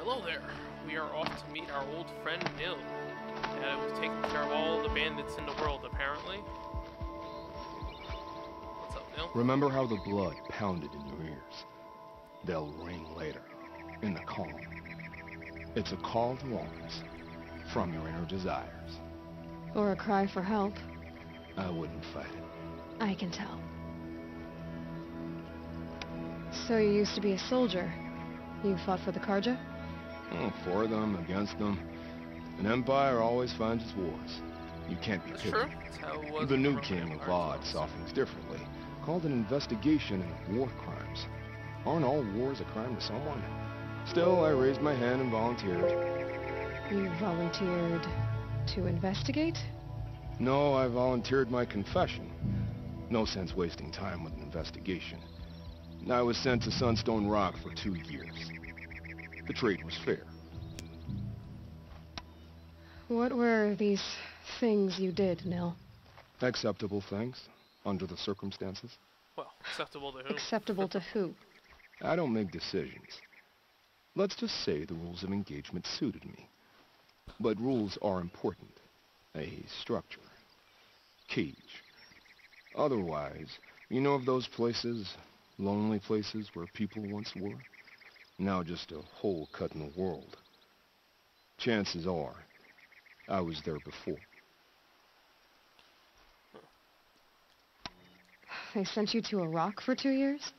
Hello there. We are off to meet our old friend Nil. Who's taking care of all the bandits in the world, apparently. What's up, Nil? Remember how the blood pounded in your ears? They'll ring later, in the calm. It's a call to arms, from your inner desires. Or a cry for help. I wouldn't fight it. I can tell. So you used to be a soldier. You fought for the Karja? Oh, for them, against them. An empire always finds its wars. You can't be That's picky. true. That's how it was The in new Roman king of Empire, Odd so. saw things differently. Called an investigation into war crimes. Aren't all wars a crime to someone? Still, I raised my hand and volunteered. You volunteered to investigate? No, I volunteered my confession. No sense wasting time with an investigation. I was sent to Sunstone Rock for 2 years. The trade was fair. What were these things you did, Nil? Acceptable things, under the circumstances. Well, acceptable to who? Acceptable to who? I don't make decisions. Let's just say the rules of engagement suited me. But rules are important. A structure. Cage. Otherwise, you know of those places, lonely places where people once were? Now just a hole cut in the world. Chances are, I was there before. They sent you to a rock for 2 years?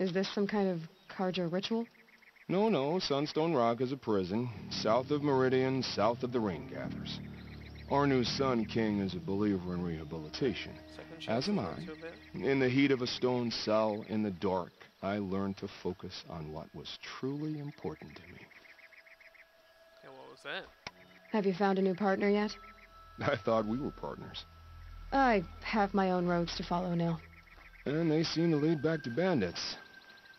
Is this some kind of Karja ritual? No, Sunstone Rock is a prison, south of Meridian, south of the Rain Gathers. Our new Sun King is a believer in rehabilitation, as am I. In the heat of a stone cell, in the dark, I learned to focus on what was truly important to me. Yeah, what was that? Have you found a new partner yet? I thought we were partners. I have my own roads to follow, Nil. And they seem to lead back to bandits.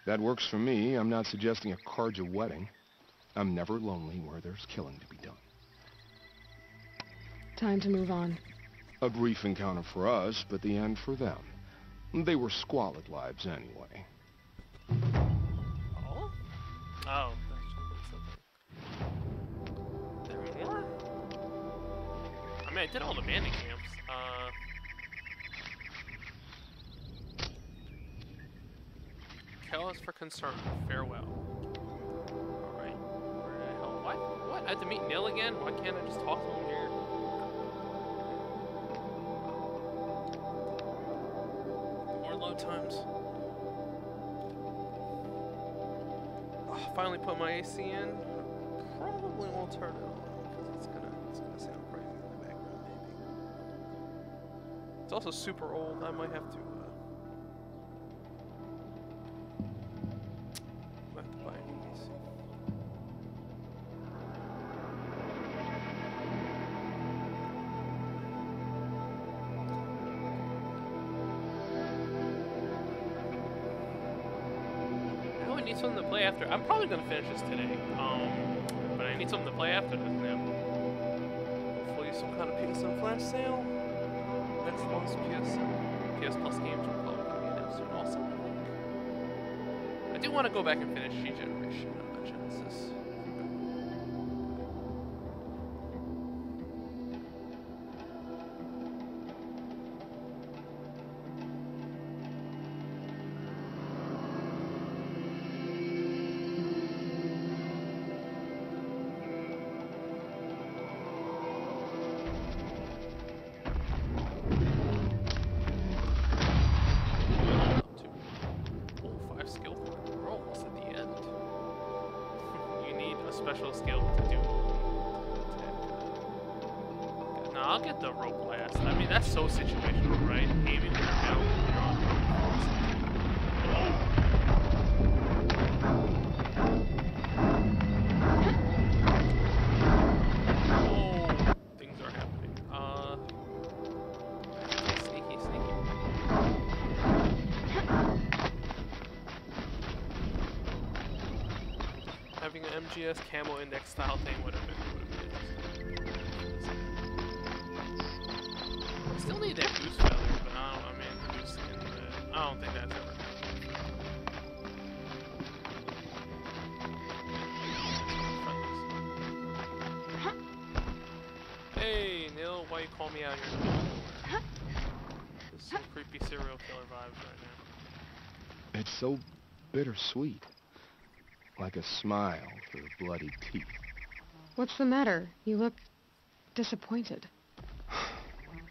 That works for me. I'm not suggesting a Karja wedding. I'm never lonely where there's killing to be done. Time to move on. A brief encounter for us, but the end for them. They were squalid lives anyway. Oh? Oh, there are more? I mean, I did all the bandit camps. Cause for concern. Farewell. Alright. Where the hell? What? I had to meet Nil again? Why can't I just talk to him here? More load times. Finally put my AC in. Probably won't turn it on because it's gonna sound crazy in the background maybe. It's also super old. I might have to buy a new AC. I need something to play after. I'm probably gonna finish this today. But I need something to play after this now. Hopefully some kind of PSN flash sale. Next month's PS Plus games will probably be announced soon also, I think. I do want to go back and finish G-Generation on my Genesis. Special skill to do. No, I'll get the rope blast. I mean, that's so situational, right? Aiming down when you're on oh, things are happening. Sneaky. Having an MGS camo index style thing would have been interesting. I still need that goose feather, but I don't think that's ever call me out here. There's some creepy serial killer vibes right now. It's so bittersweet. Like a smile through bloody teeth. What's the matter? You look disappointed.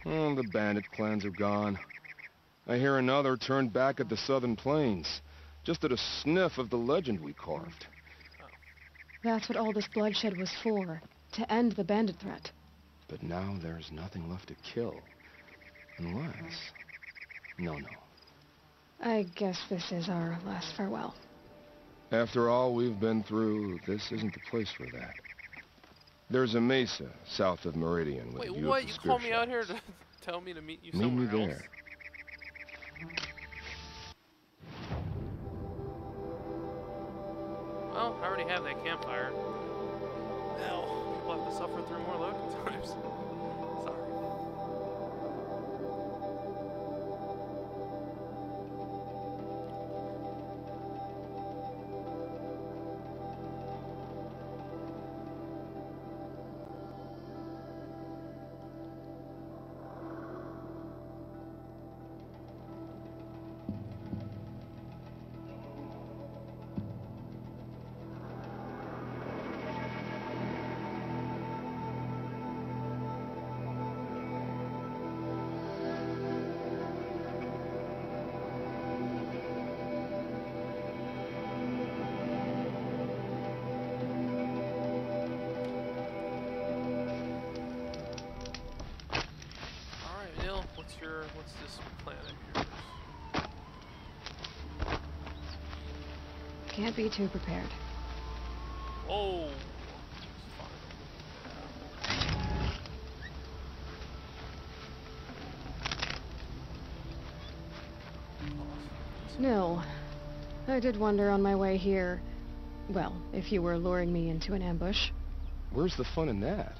Oh, the bandit clans are gone. I hear another turned back at the southern plains, just at a sniff of the legend we carved. That's what all this bloodshed was for, to end the bandit threat. But now there's nothing left to kill. Unless... No. I guess this is our last farewell. After all we've been through, this isn't the place for that. There's a mesa south of Meridian with Wait, a beautiful what? You called me out shops. here to tell me to meet you Meet somewhere me else? there. Well, I already have that campfire. Hell, people have to suffer through more loading times. Sorry. What's this planet of yours? Can't be too prepared. Oh, Nil, I did wonder on my way here, well, if you were luring me into an ambush. Where's the fun in that?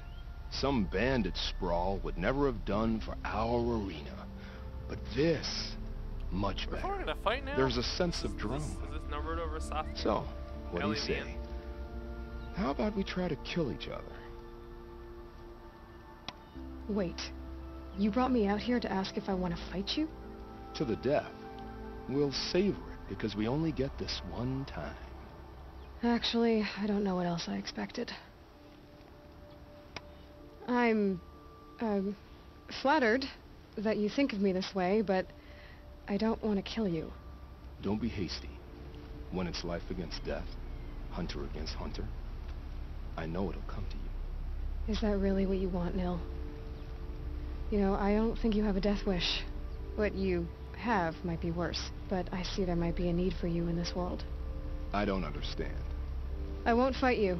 Some bandit sprawl would never have done for our arena. But this, much better. We're gonna fight now? There's a sense of drama. Is this numbered over soft? So, what do you say? Alien. How about we try to kill each other? Wait, you brought me out here to ask if I want to fight you? To the death. We'll savor it, because we only get this one time. Actually, I don't know what else I expected. I'm, flattered that you think of me this way, but I don't want to kill you. Don't be hasty. When it's life against death, hunter against hunter, I know it'll come to you. Is that really what you want, Nil? You know, I don't think you have a death wish. What you have might be worse, but I see there might be a need for you in this world. I don't understand. I won't fight you.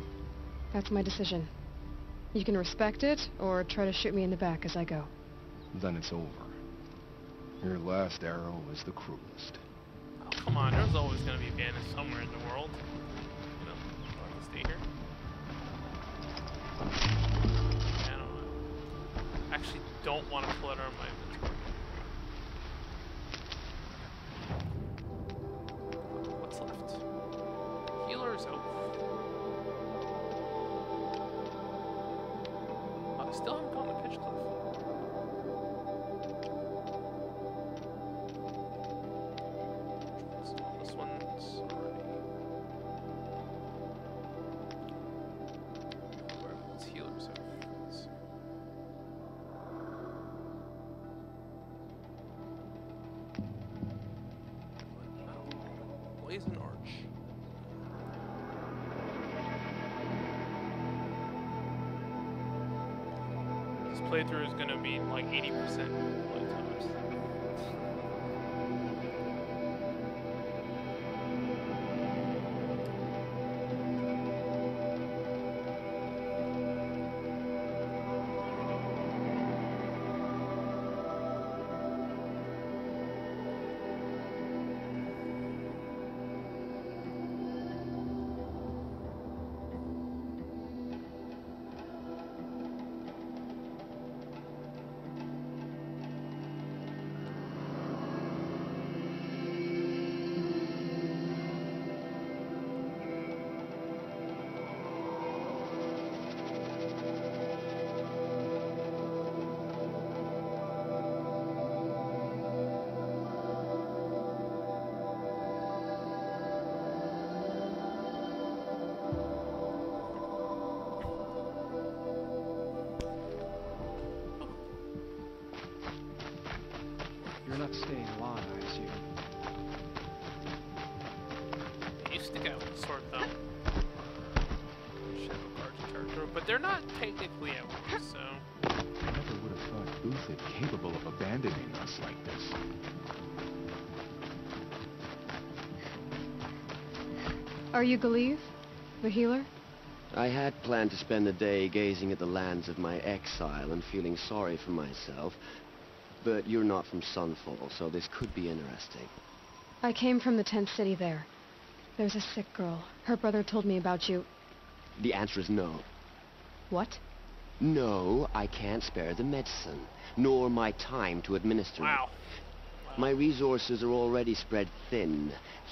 That's my decision. You can respect it, or try to shoot me in the back as I go. Then it's over. Your last arrow is the cruelest. Oh, come on, there's always gonna be bandits somewhere in the world. You know, I'll stay here. Yeah, I don't know. I actually don't want to pull it out of my inventory. What's left? Healer's Oath. Oh, I still haven't gone to Pitch Cliff. This one's already. What's Healer's Oath? Let's see. Blazing Arch. This playthrough is gonna be like 80% playtimes. stick out with the sword, though. Shadow Guard's character, but they're not technically at war, so... I never would have thought Uthed capable of abandoning us like this. Are you Galeev, the healer? I had planned to spend the day gazing at the lands of my exile and feeling sorry for myself, but you're not from Sunfall, so this could be interesting. I came from the tent city there. There's a sick girl. Her brother told me about you. The answer is no. What? No, I can't spare the medicine, nor my time to administer Wow. it. My resources are already spread thin,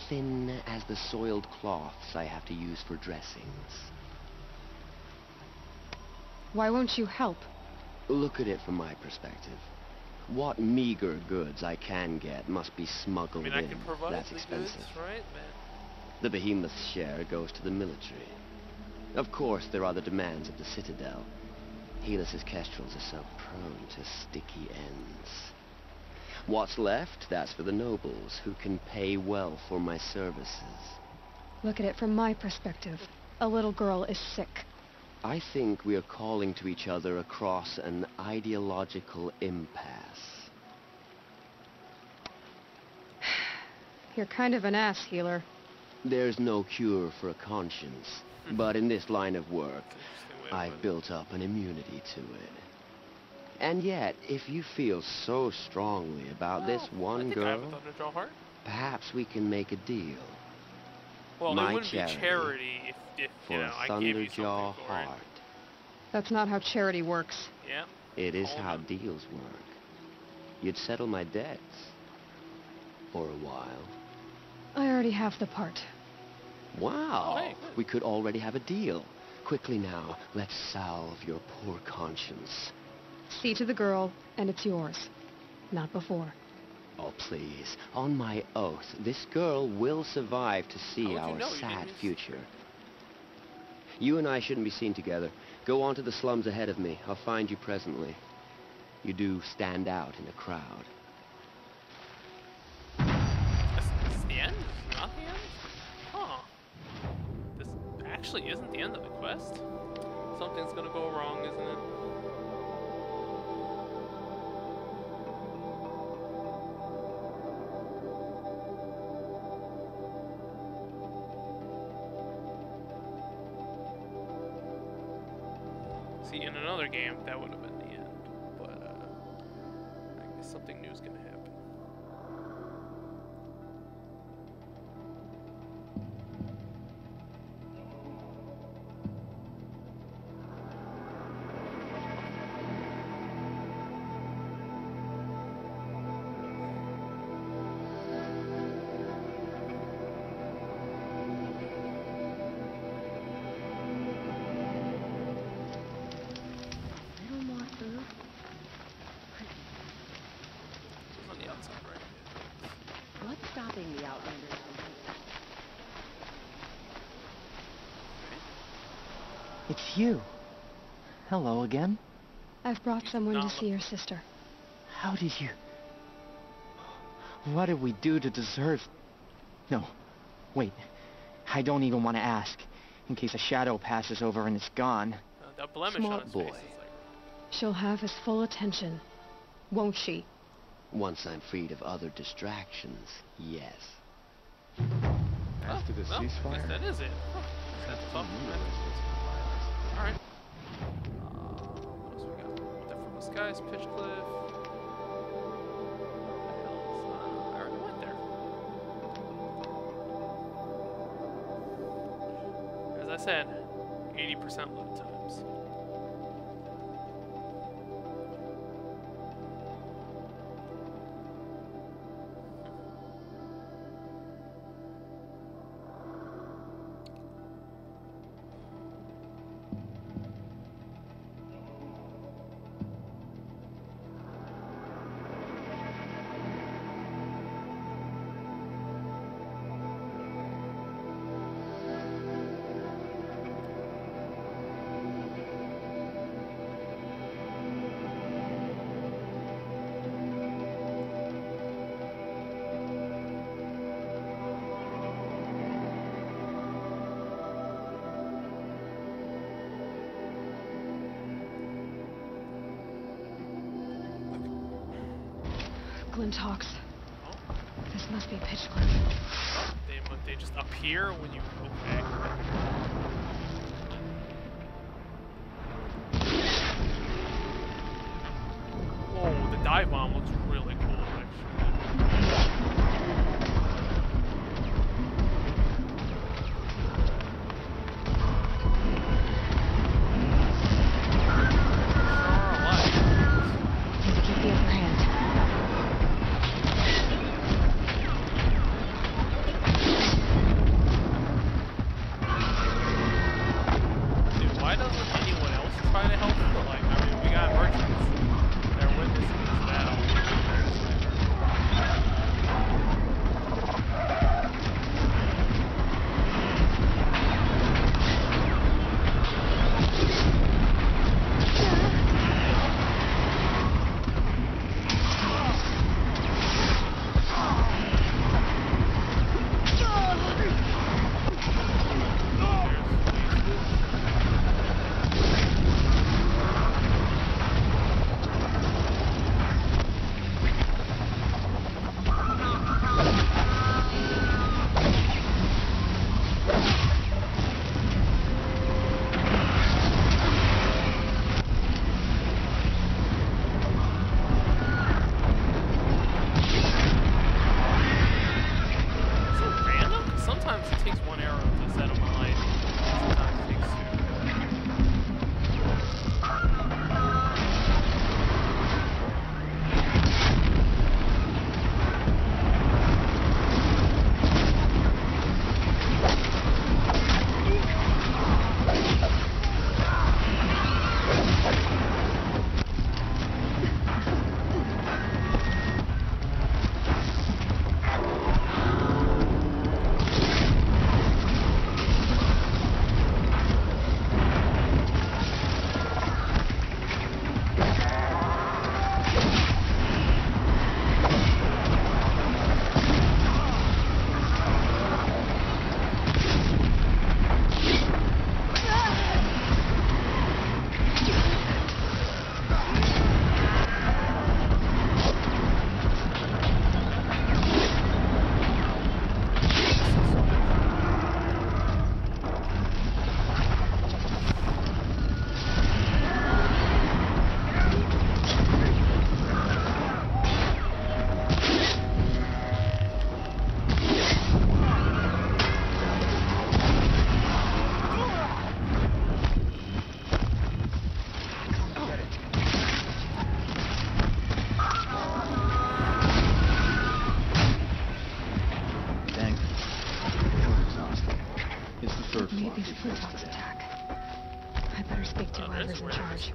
thin as the soiled cloths I have to use for dressings. Why won't you help? Look at it from my perspective. What meager goods I can get must be I smuggled mean, I in. can provide That's the expensive. goods, right, man? The behemoth's share goes to the military. Of course, there are the demands of the Citadel. Helis's kestrels are so prone to sticky ends. What's left, that's for the nobles, who can pay well for my services. Look at it from my perspective. A little girl is sick. I think we are calling to each other across an ideological impasse. You're kind of an ass, healer. There's no cure for a conscience, but in this line of work, Interesting way to I've put it. built up an immunity to it. And yet, if you feel so strongly about this Well, I one think I have a girl, Thunderjaw heart. perhaps we can make a deal. Well, My it wouldn't charity be charity if For you know, a I gave you something Thunderjaw for it. heart. That's not how charity works. Yeah. It is Oh, how no. deals work. You'd settle my debts. For a while. I already have the part. Wow! Oh, hey, good. We could already have a deal. Quickly now, let's salve your poor conscience. See to the girl, and it's yours. Not before. Oh, please. On my oath, this girl will survive to see How would you our know? You sad didn't future. You and I shouldn't be seen together. Go on to the slums ahead of me. I'll find you presently. You do stand out in a crowd. This is the end? This is not the end? Huh. This actually isn't the end of the quest? Something's gonna go wrong, isn't it? See, in another game, that would have been the end. But, I guess something new is gonna happen. Little more food. This is on the outside, right? What's stopping the Outlanders from It's you. Hello again. I've brought someone to Not see your sister. How did you... What did we do to deserve... No. Wait. I don't even want to ask. In case a shadow passes over and it's gone. That blemish Smart on his boy. face is like... She'll have his full attention. Won't she? Once I'm freed of other distractions, yes. After the well, I guess ceasefire, that is it. Huh. That's the top of it. Alright. What else we got? Death from the Skies, Pitch Cliff. What the hell is, I already went there. As I said, 80% load times. flint hawks. Oh, This must be Pitch Cliff. oh, they just appear when you... Okay. Whoa, the dive bomb looks really cool, actually. Need to keep the upper hand. Dude, why doesn't anyone else try to help? Like, I mean, we got merchants. They're witnessing this battle. Sometimes it takes one arrow to set them alight. Sometimes it takes Maybe the flint hawks attack. I better speak to whoever's in charge.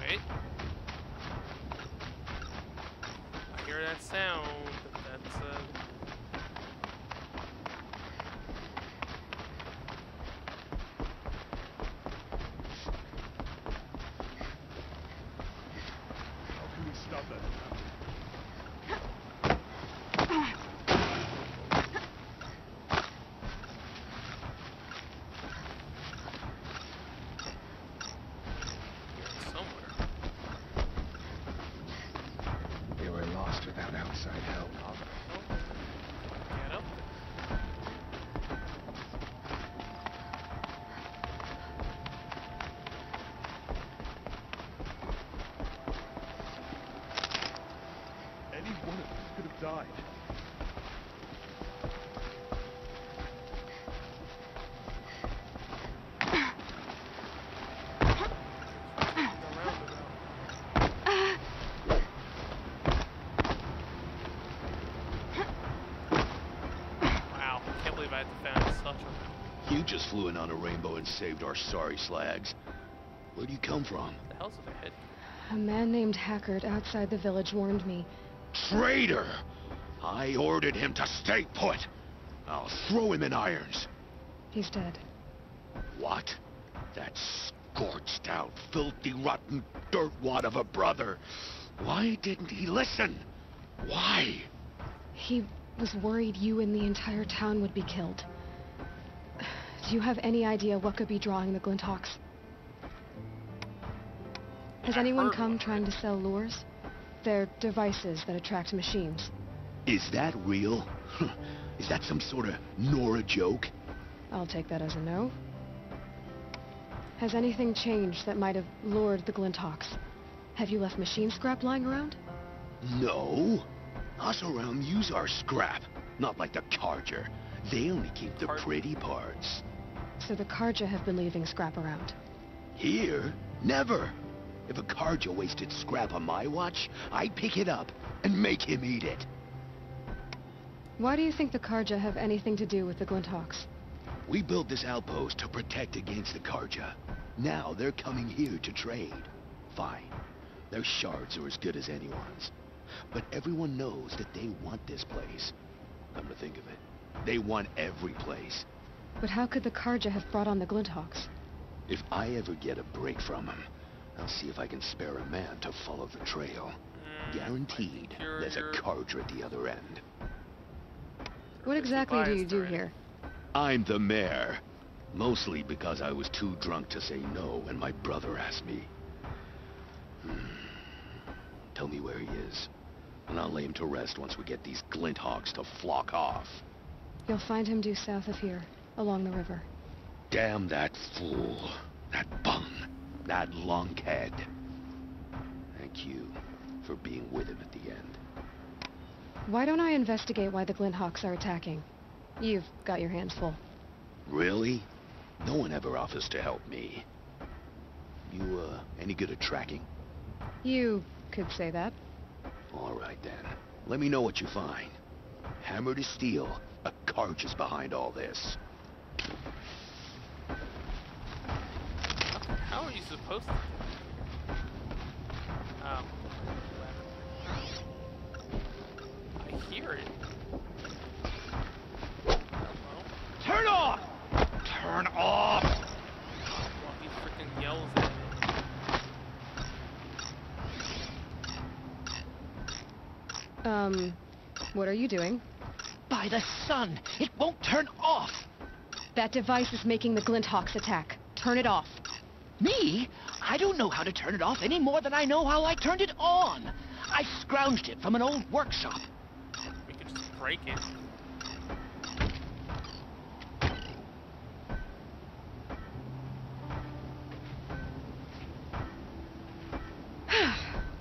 Wait. I hear that sound. That's How can we stop that? somewhere. They were lost without outside help. Get up. Any one of us could have died. Wow, I can't believe I had to find such a... You just flew in on a rainbow and saved our sorry slags. Where'd you come from? The hell's with the head? A man named Hackard outside the village warned me. Traitor! I ordered him to stay put. I'll throw him in irons. He's dead. What? That scorched out, filthy, rotten dirtwad of a brother. Why didn't he listen? Why? He was worried you and the entire town would be killed. Do you have any idea what could be drawing the Glinthawks? Has anyone come trying to sell lures? They're devices that attract machines. Is that real? Is that some sort of Nora joke? I'll take that as a no. Has anything changed that might have lured the Glinthawks? Have you left machine scrap lying around? No. Us around use our scrap, not like the Carja. They only keep the pretty parts. So the Carja have been leaving scrap around. Here? Never. If a Carja wasted scrap on my watch, I'd pick it up and make him eat it. Why do you think the Carja have anything to do with the Glinthawks? We built this outpost to protect against the Carja. Now they're coming here to trade. Fine. Their shards are as good as anyone's. But everyone knows that they want this place. Come to think of it, they want every place. But how could the Carja have brought on the Glinthawks? If I ever get a break from them, I'll see if I can spare a man to follow the trail. Guaranteed, there's a Carja at the other end. What exactly do you do here? I'm the mayor. Mostly because I was too drunk to say no when my brother asked me. Tell me where he is, and I'll lay him to rest once we get these Glinthawks to flock off. You'll find him due south of here, along the river. Damn that fool. That bum. That lunkhead. Thank you for being with him at the end. Why don't I investigate why the Glinthawks are attacking? You've got your hands full. Really? No one ever offers to help me. You, any good at tracking? You could say that. All right, then. Let me know what you find. Hammer to steel, a Carja's behind all this. How are you supposed to? I hear it. Turn off! Turn off! Well, he freaking yells at me. What are you doing? By the sun! It won't turn off! That device is making the Glinthawks attack. Turn it off. Me? I don't know how to turn it off any more than I know how I turned it on. I scrounged it from an old workshop. We could just break it.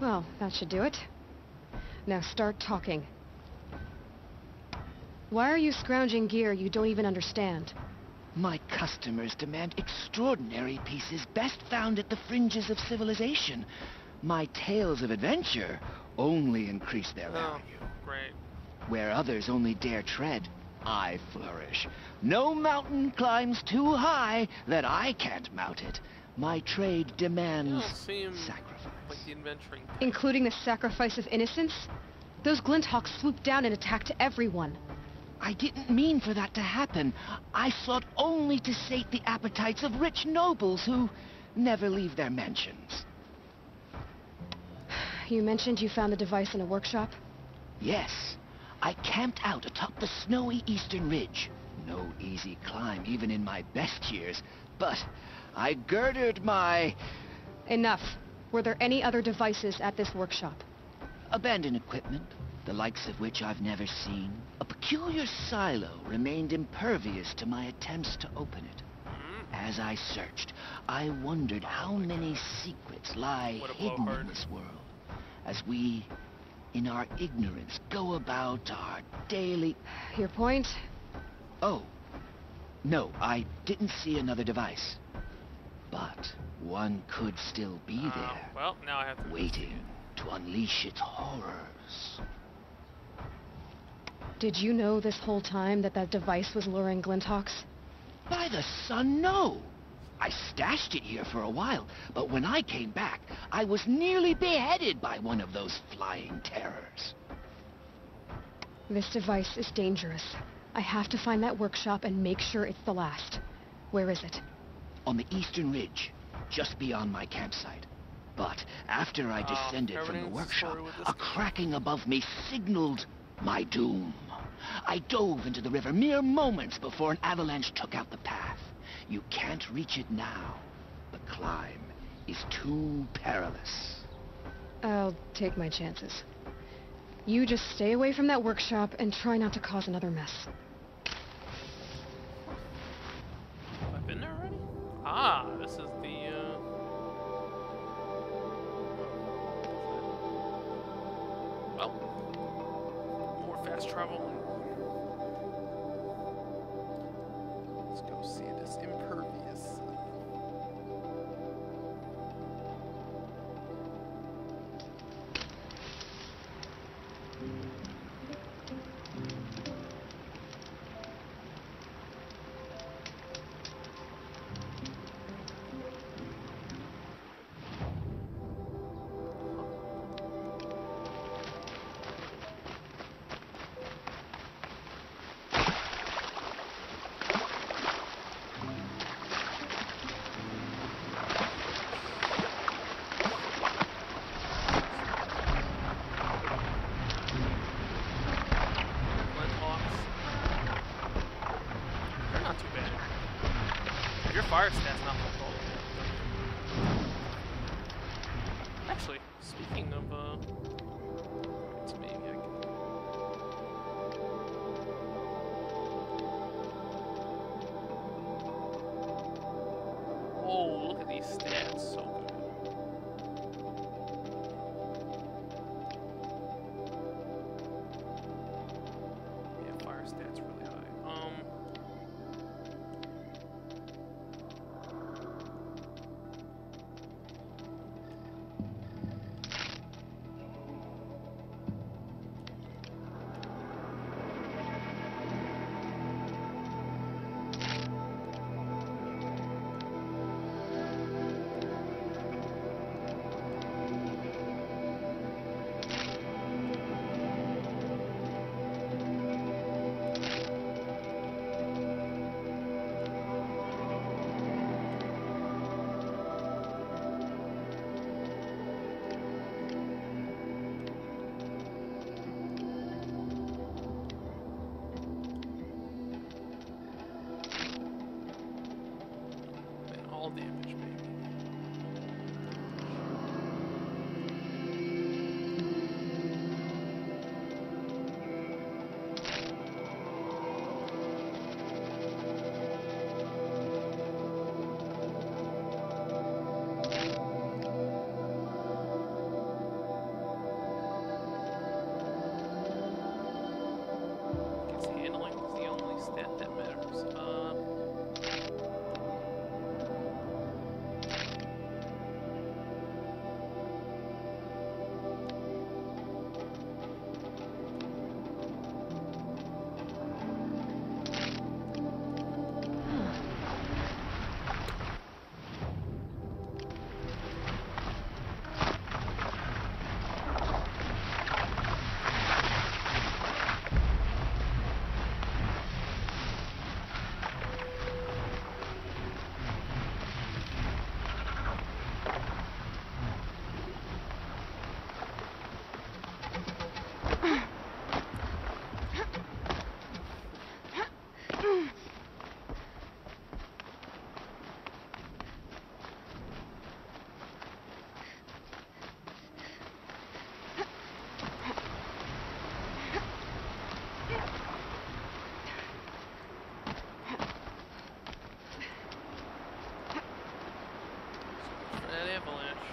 Well, that should do it. Now start talking. Why are you scrounging gear you don't even understand? My customers demand extraordinary pieces best found at the fringes of civilization. My tales of adventure only increase their value. Great. Where others only dare tread, I flourish. No mountain climbs too high that I can't mount it. My trade demands You don't seem sacrifice. like the adventuring type. Including the sacrifice of innocence? Those Glinthawks swooped down and attacked everyone. I didn't mean for that to happen. I sought only to sate the appetites of rich nobles who never leave their mansions. You mentioned you found the device in a workshop? Yes, I camped out atop the snowy eastern ridge. No easy climb, even in my best years. But I girded my... Enough. Were there any other devices at this workshop? abandoned equipment, the likes of which I've never seen. A peculiar silo remained impervious to my attempts to open it. As I searched, I wondered how many secrets lie hidden in this world, as we, in our ignorance, go about our daily... Your point? Oh, no, I didn't see another device. But one could still be there, Well, now I have to waiting to unleash its horrors. Did you know this whole time that that device was luring Glinthawks? By the sun, no! I stashed it here for a while, but when I came back, I was nearly beheaded by one of those flying terrors. This device is dangerous. I have to find that workshop and make sure it's the last. Where is it? On the eastern ridge. just beyond my campsite. But after I descended from the everything's a workshop, story with this a guy. cracking above me signaled my doom. I dove into the river mere moments before an avalanche took out the path. You can't reach it now. The climb is too perilous. I'll take my chances. You just stay away from that workshop and try not to cause another mess. Have I been there already? Ah, this is the, well, more fast travel. Let's go see this impervious. Fire stats not controlled. Actually, speaking of, it's maybe I can. Oh, look at these stats, so good. Yeah, fire stats really high. All damage, baby. Guess handling is the only stat that matters. That avalanche.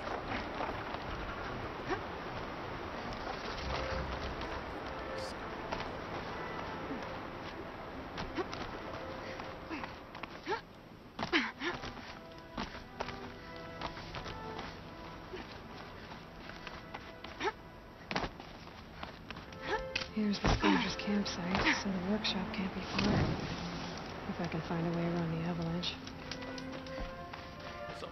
Here's the Scourger's campsite, so the workshop can't be far. If I can find a way around the avalanche. So,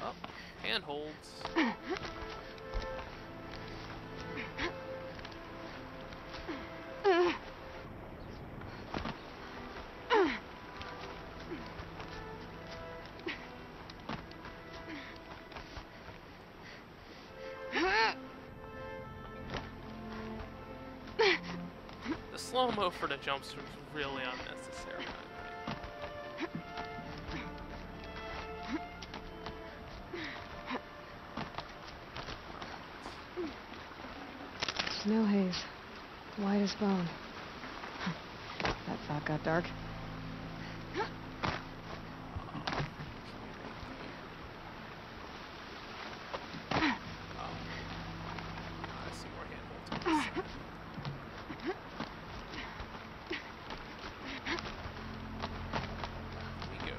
oh, handholds. slow-mo for the jumps was really unnecessary, I think. Snow haze. White as bone. That thought got dark. I see more handholds. Here we go.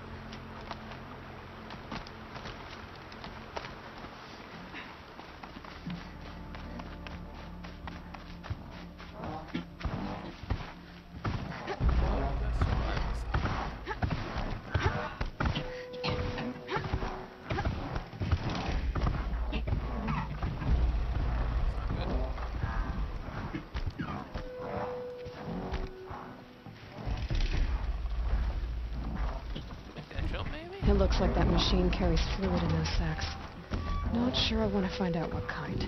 It looks like that machine carries fluid in those sacks. Not sure I want to find out what kind.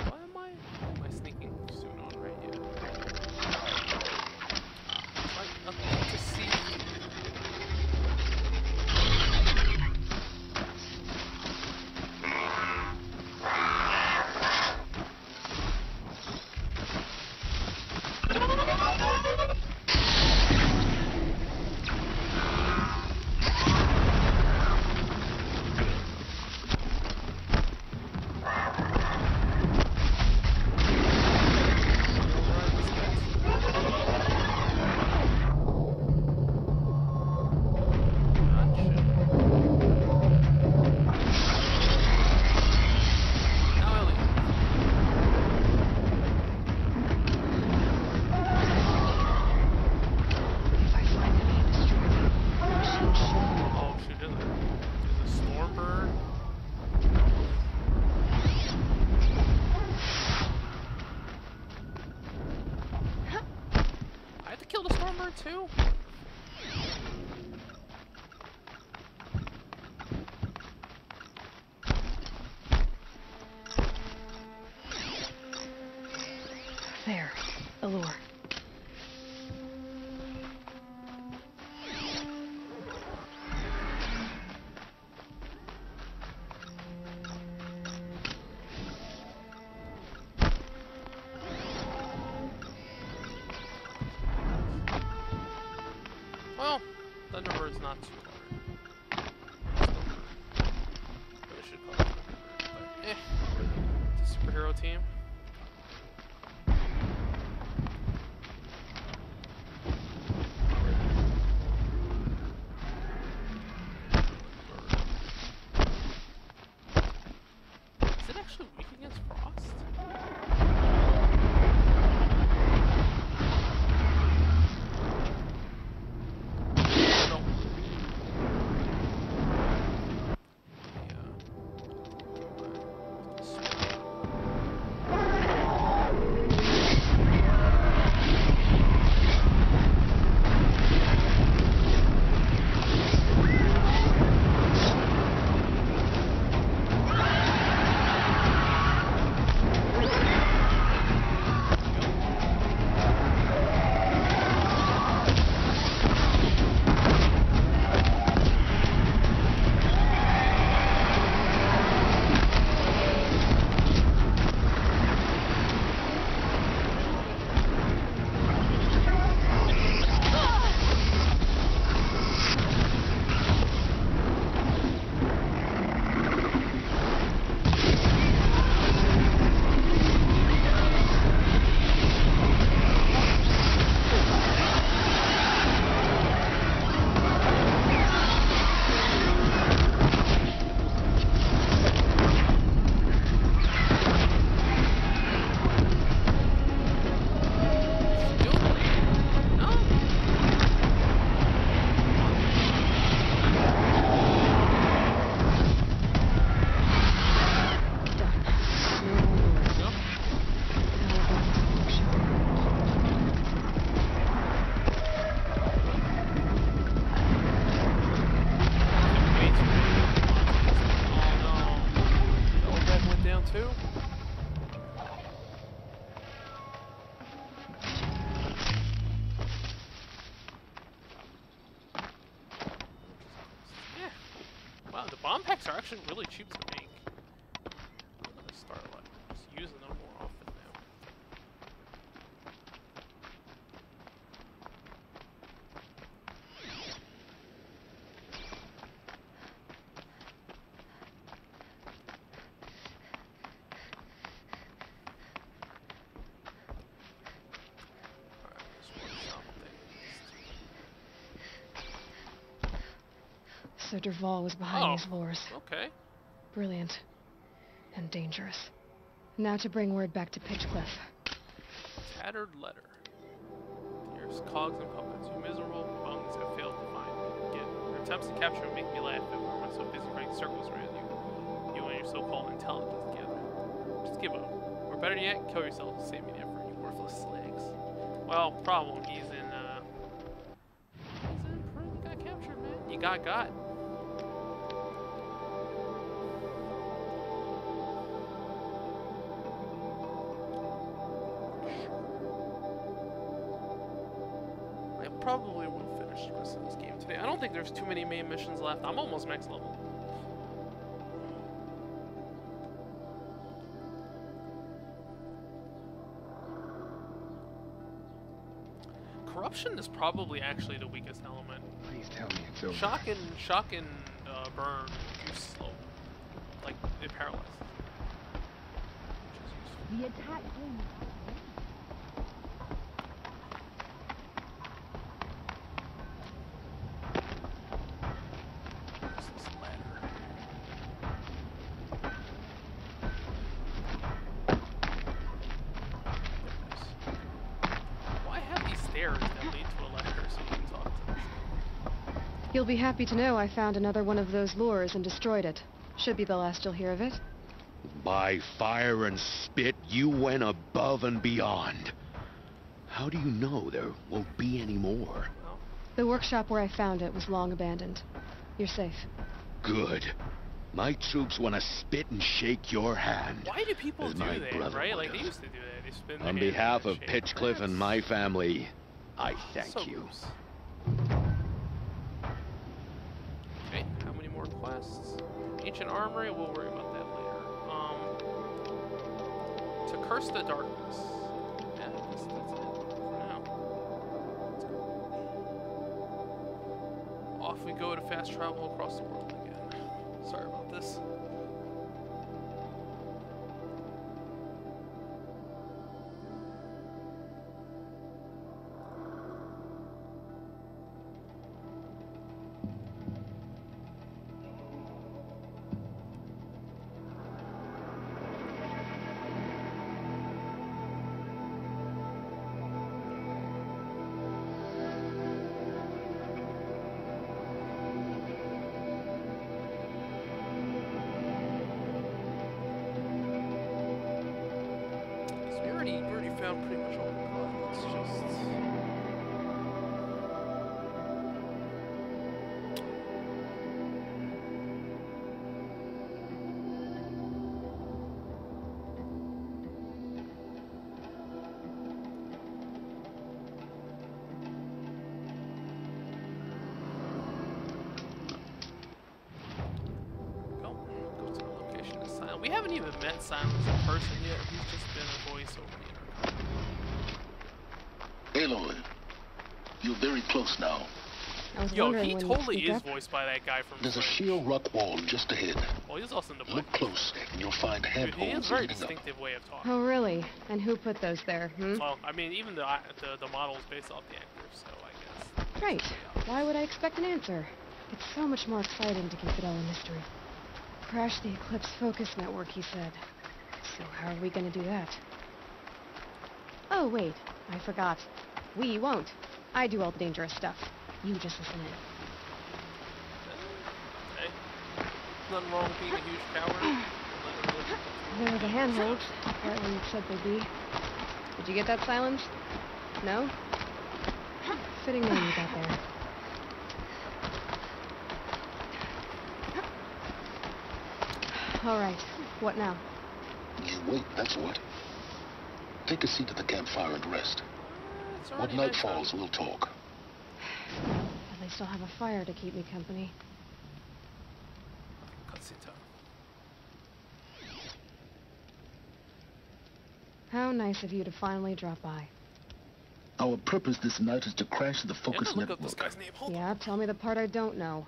Why am I sneaking suit on right here? Like nothing to see. Too? There. A lure. Well, Thunderbird's not too hard. Really should call it Thunderbird, but it's a superhero team. Is it actually weak against frost? bomb packs are actually really cheap to make. I'm gonna start like just using them more often now. Alright, this workshop thing. So Derval was behind these lures. Okay. Brilliant. And dangerous. Now to bring word back to Pitchcliff. Tattered letter. Here's cogs and puppets. You miserable bones have failed to find me. Again, your attempts to capture and make me laugh at where I'm so busy running circles around you. You and your so-called intelligence together. Just give up. Or better yet, kill yourself to save me the effort, you worthless slags. Well, problem. He's in prison. You got captured, man. You got. Probably will finish the rest of this game today. I don't think there's too many main missions left. I'm almost max level. Corruption is probably actually the weakest element. Please tell me it's over. Shock and burn too slow. Like, it paralyzes. The attack aimed. You'll be happy to know I found another one of those lures and destroyed it. Should be the last you'll hear of it. By fire and spit, you went above and beyond. How do you know there won't be any more? The workshop where I found it was long abandoned. You're safe. Good. My troops want to spit and shake your hand. Why do people as do my that, brother right? would Like, they have. used to do that. They spin their On hand behalf and of shake. Pitchcliff and my family, I thank So you. gross. Okay, how many more quests? Ancient Armory, we'll worry about that later. To curse the darkness. Yeah, that's it for now. Let's go. Off we go to fast travel across the world again. Sorry about this. Already found pretty much all the planets. Just go to the location of Silence. We haven't even met Silence in person yet. He's just been a voice over the intercom. Aloy, you're very close now. I was Yo, wondering he when you'd totally speak is up. voiced by that guy from There's a Fringe. shield rock wall just ahead. Well, he's also in the Look Black. close, and you'll find Dude, he has handholds a very leading up. distinctive way of talking. Oh, really? And who put those there, hmm? Well, I mean, even the model is based off the actor, so I guess. Right. Why would I expect an answer? It's so much more exciting to keep it all a mystery. Crash the Eclipse Focus Network, he said. So how are we gonna do that? Oh, wait. I forgot. We won't. I do all the dangerous stuff. You just listen in. Hey, nothing wrong with being a huge coward. There are the handholds, right where you said they'd be. Did you get that, Silence? No? Fitting name you got there. All right. What now? You wait, that's what. Take a seat at the campfire and rest. It's When already night nighttime. falls, we'll talk. At least I'll have a fire to keep me company. Exeter. How nice of you to finally drop by. Our purpose this night is to crash the Yeah, focus look up this network. guy's name. Hold on. Yeah, tell me the part I don't know.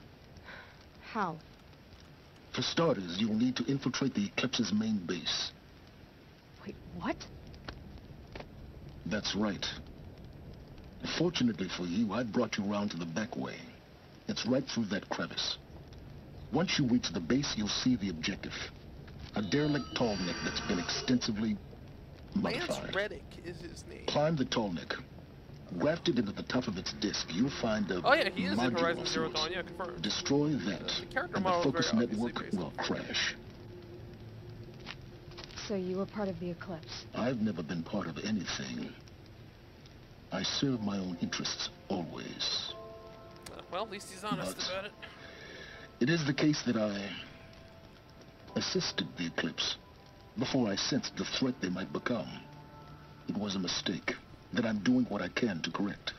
How? For starters, you'll need to infiltrate the Eclipse's main base. Wait, what? That's right. Fortunately for you, I brought you round to the back way. It's right through that crevice. Once you reach the base, you'll see the objective. A derelict tall neck that's been extensively Lance modified. Reddick is his name. Climb the tall neck. Grafted into the top of its disk, you'll find a Oh yeah, he is in module Horizon of Zero sorts. Dawn. Yeah, confirmed. Destroy that, The character and the model is focus very obviously network based will crash. So you were part of the Eclipse. I've never been part of anything. I serve my own interests, always. Well, at least he's honest But about it. it is the case that I assisted the Eclipse before I sensed the threat they might become. It was a mistake that I'm doing what I can to correct.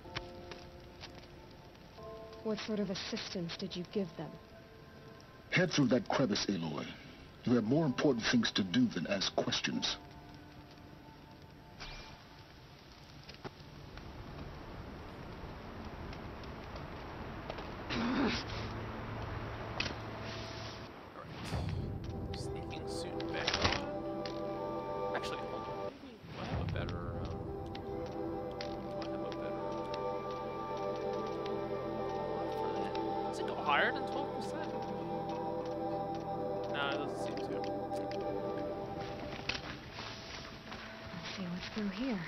What sort of assistance did you give them? Head through that crevice, Aloy. You have more important things to do than ask questions. Alright. Sneaking suit back on. Actually, hold on. Maybe do I have a better does it go higher than 12%? No, it doesn't seem to. Let's see what's through here.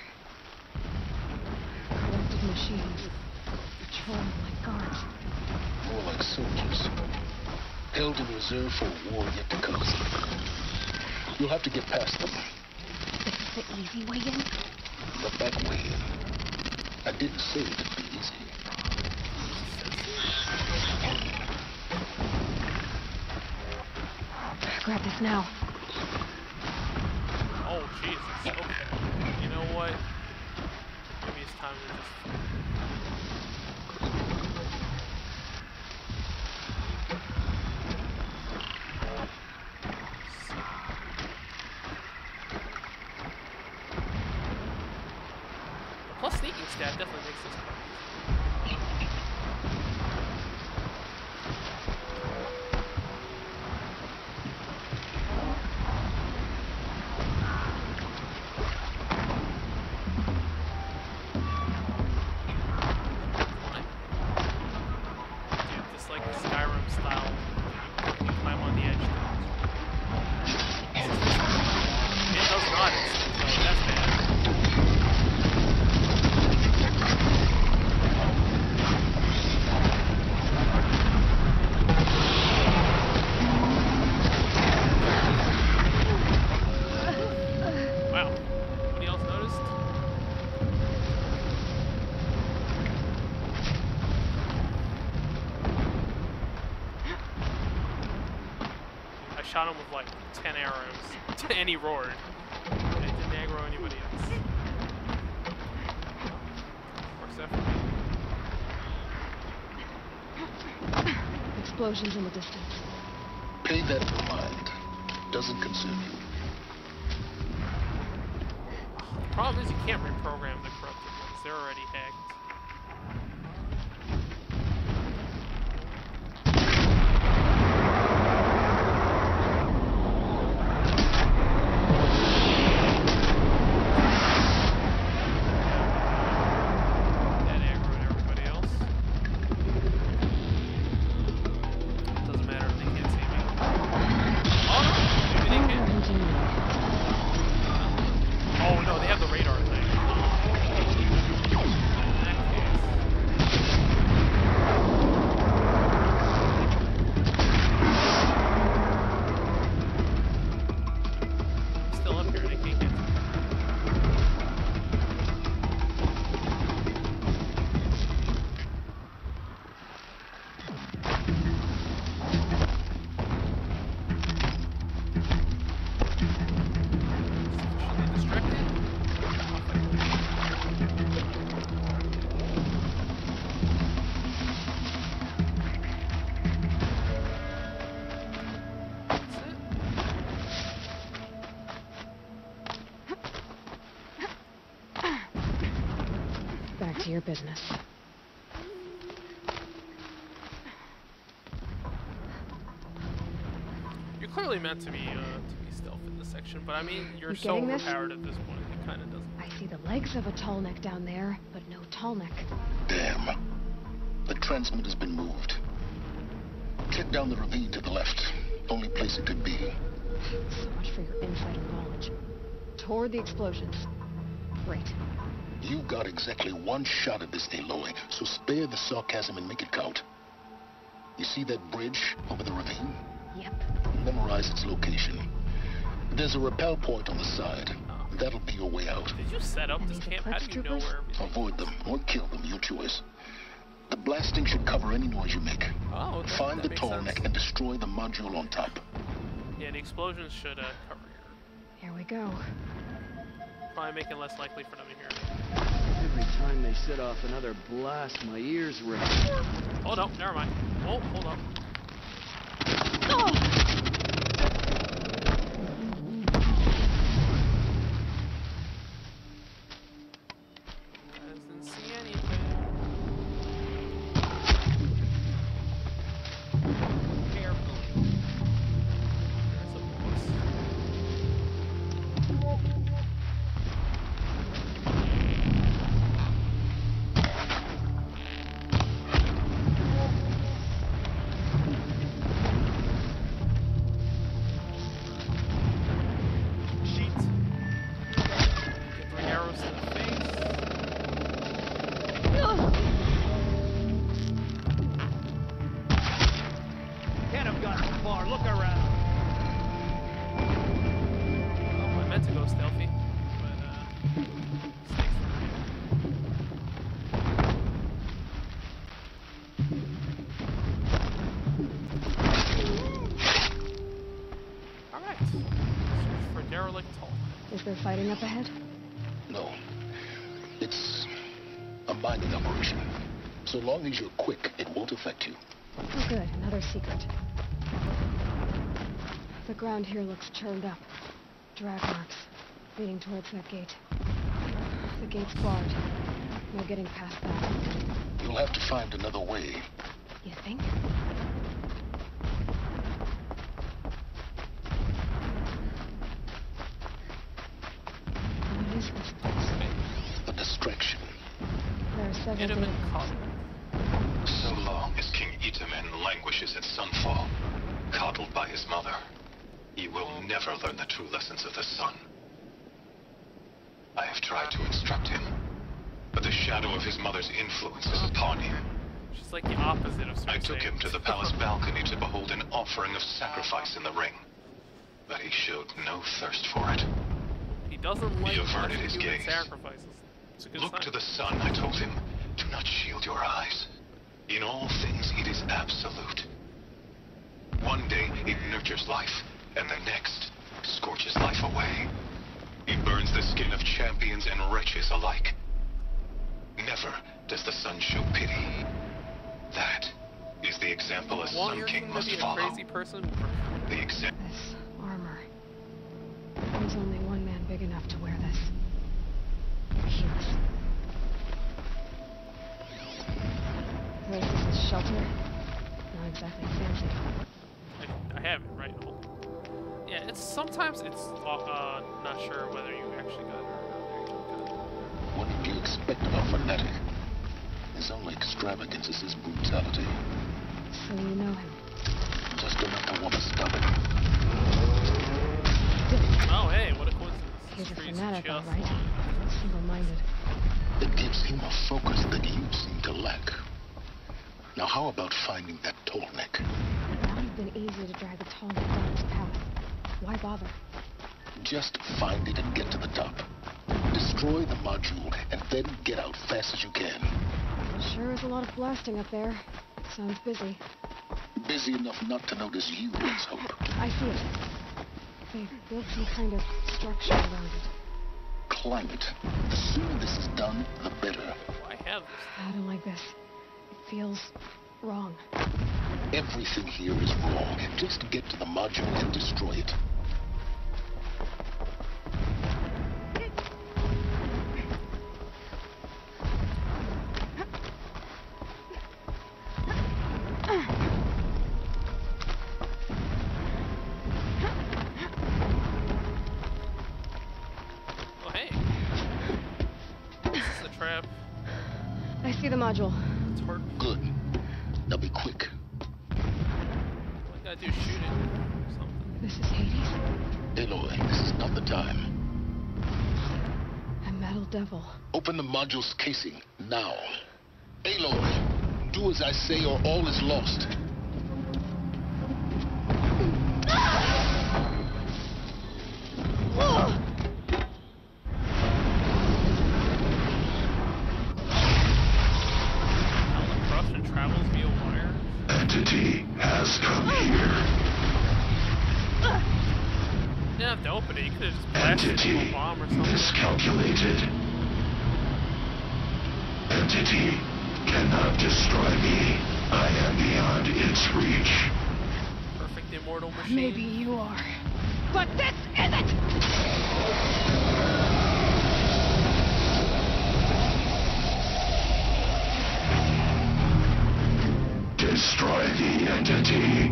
Collected machines. Patrolling like guards. More like soldiers. Held in reserve for a war yet to come. You'll have to get past them. This is the easy way in? The back way. I didn't say it would be easy. Grab this now. Oh, Jesus. Okay. You know what? Maybe it's time to just... The plus sneaking stat definitely makes this part easy. Dude, this like Skyrim style, you climb on the edge thing. It does not, so that's bad. Wow. Anybody else noticed? I shot him with like 10 arrows, and he roared. And it didn't aggro anybody else. Works out for me. Explosions in the distance. Pay that no mind. Doesn't concern you. The problem is you can't reprogram the corrupted ones. They're already hacked. That aggroed everybody else. Doesn't matter if they can't see me. Oh no! Maybe they can. Continue. Oh no, they have the radar thing. back to your business. You're clearly meant to be stealth in this section, but I mean, you're You so getting this? overpowered at this point, it kind of doesn't. I see the legs of a tall neck down there, but no tall neck. Damn. The transmitter's has been moved. Check down the ravine to the left. Only place it could be. So much for your insider knowledge. Toward the explosions. Great. You got exactly one shot at this, Aloy, so spare the sarcasm and make it count. You see that bridge over the ravine? Yep. Memorize its location. There's a rappel point on the side. That'll be your way out. Did you set up And this these camp? How Eclipse do you know troopers? where everything? Avoid them or kill them, your choice. The blasting should cover any noise you make. Oh, okay. Find that the makes tall sense. neck and destroy the module on top. Yeah, the explosions should cover your. Here we go. Probably make it less likely for them to hear me. Every time they set off another blast, my ears ring. Oh no, never mind. Oh, hold up. Doesn't see anything. Carefully. There's a boss. Sheet. Get 3 arrows to the face. Can't have gotten too far. Look around. Oh, I meant to go stealthy, but mistakes were made. Alright. Search for derelict hull. Is there fighting up ahead? No. It's a mining operation. So long as you're quick, it won't affect you. Oh, good. Another secret. The ground here looks churned up. Drag marks leading towards that gate. The gate's barred. No getting past that. You'll have to find another way. You think? What is this place? A distraction. There are several Intimate gates. colony. So long as King Itamen languishes at Sunfall, coddled by his mother, he will never learn the true lessons of the sun. I have tried to instruct him, but the shadow of his mother's influence is upon him. She's like the opposite of I Cersei. took him to the palace balcony to behold an offering of sacrifice in the ring, but he showed no thirst for it. He doesn't like He averted his human gaze. sacrifices. It's a good Look sign. to the sun, I told him. Do not shield your eyes. In all things, it is absolute. One day, it nurtures life, and the next, scorches life away. It burns the skin of champions and wretches alike. Never does the sun show pity. That is the example a Want Sun your King king to must be a follow. crazy person? The example. This armor. There's only one man big enough to wear this. Helis. This is his shelter. Not exactly fancy. I have it right now. Yeah, sometimes it's not sure whether you actually got it or not. There you go, got it. What did you expect of a fanatic? His only extravagance is his brutality. So you know him. Just enough to want to stop it. Oh, hey, what a coincidence. He's a Tree's fanatic, all just right. fine. Single-minded. It gives him a focus that you seem to lack. Now how about finding that tall neck? It would have been easy to drag the tall neck down his path. Why bother? Just find it and get to the top. Destroy the module and then get out fast as you can. Sure is a lot of blasting up there. Sounds busy. Busy enough not to notice you, let's hope. I see it. They've built some kind of structure around it. Climb it. The sooner this is done, the better. Oh, I have this. I don't like this. It feels wrong. Everything here is wrong. Just get to the module and destroy it. I see the module. It's hard. Good. Now be quick. All you gotta do is shoot it. Or something. This is Hades? Aloy, this is not the time. A metal devil. Open the module's casing, now. Aloy, do as I say or all is lost. How the corruption travels via wire? Entity has come here. You didn't have to open it. You could have just blasted it Entity with a bomb or something. miscalculated. Entity cannot destroy me. I am beyond its reach. Perfect immortal machine. Maybe you are. But this isn't! Destroy the entity.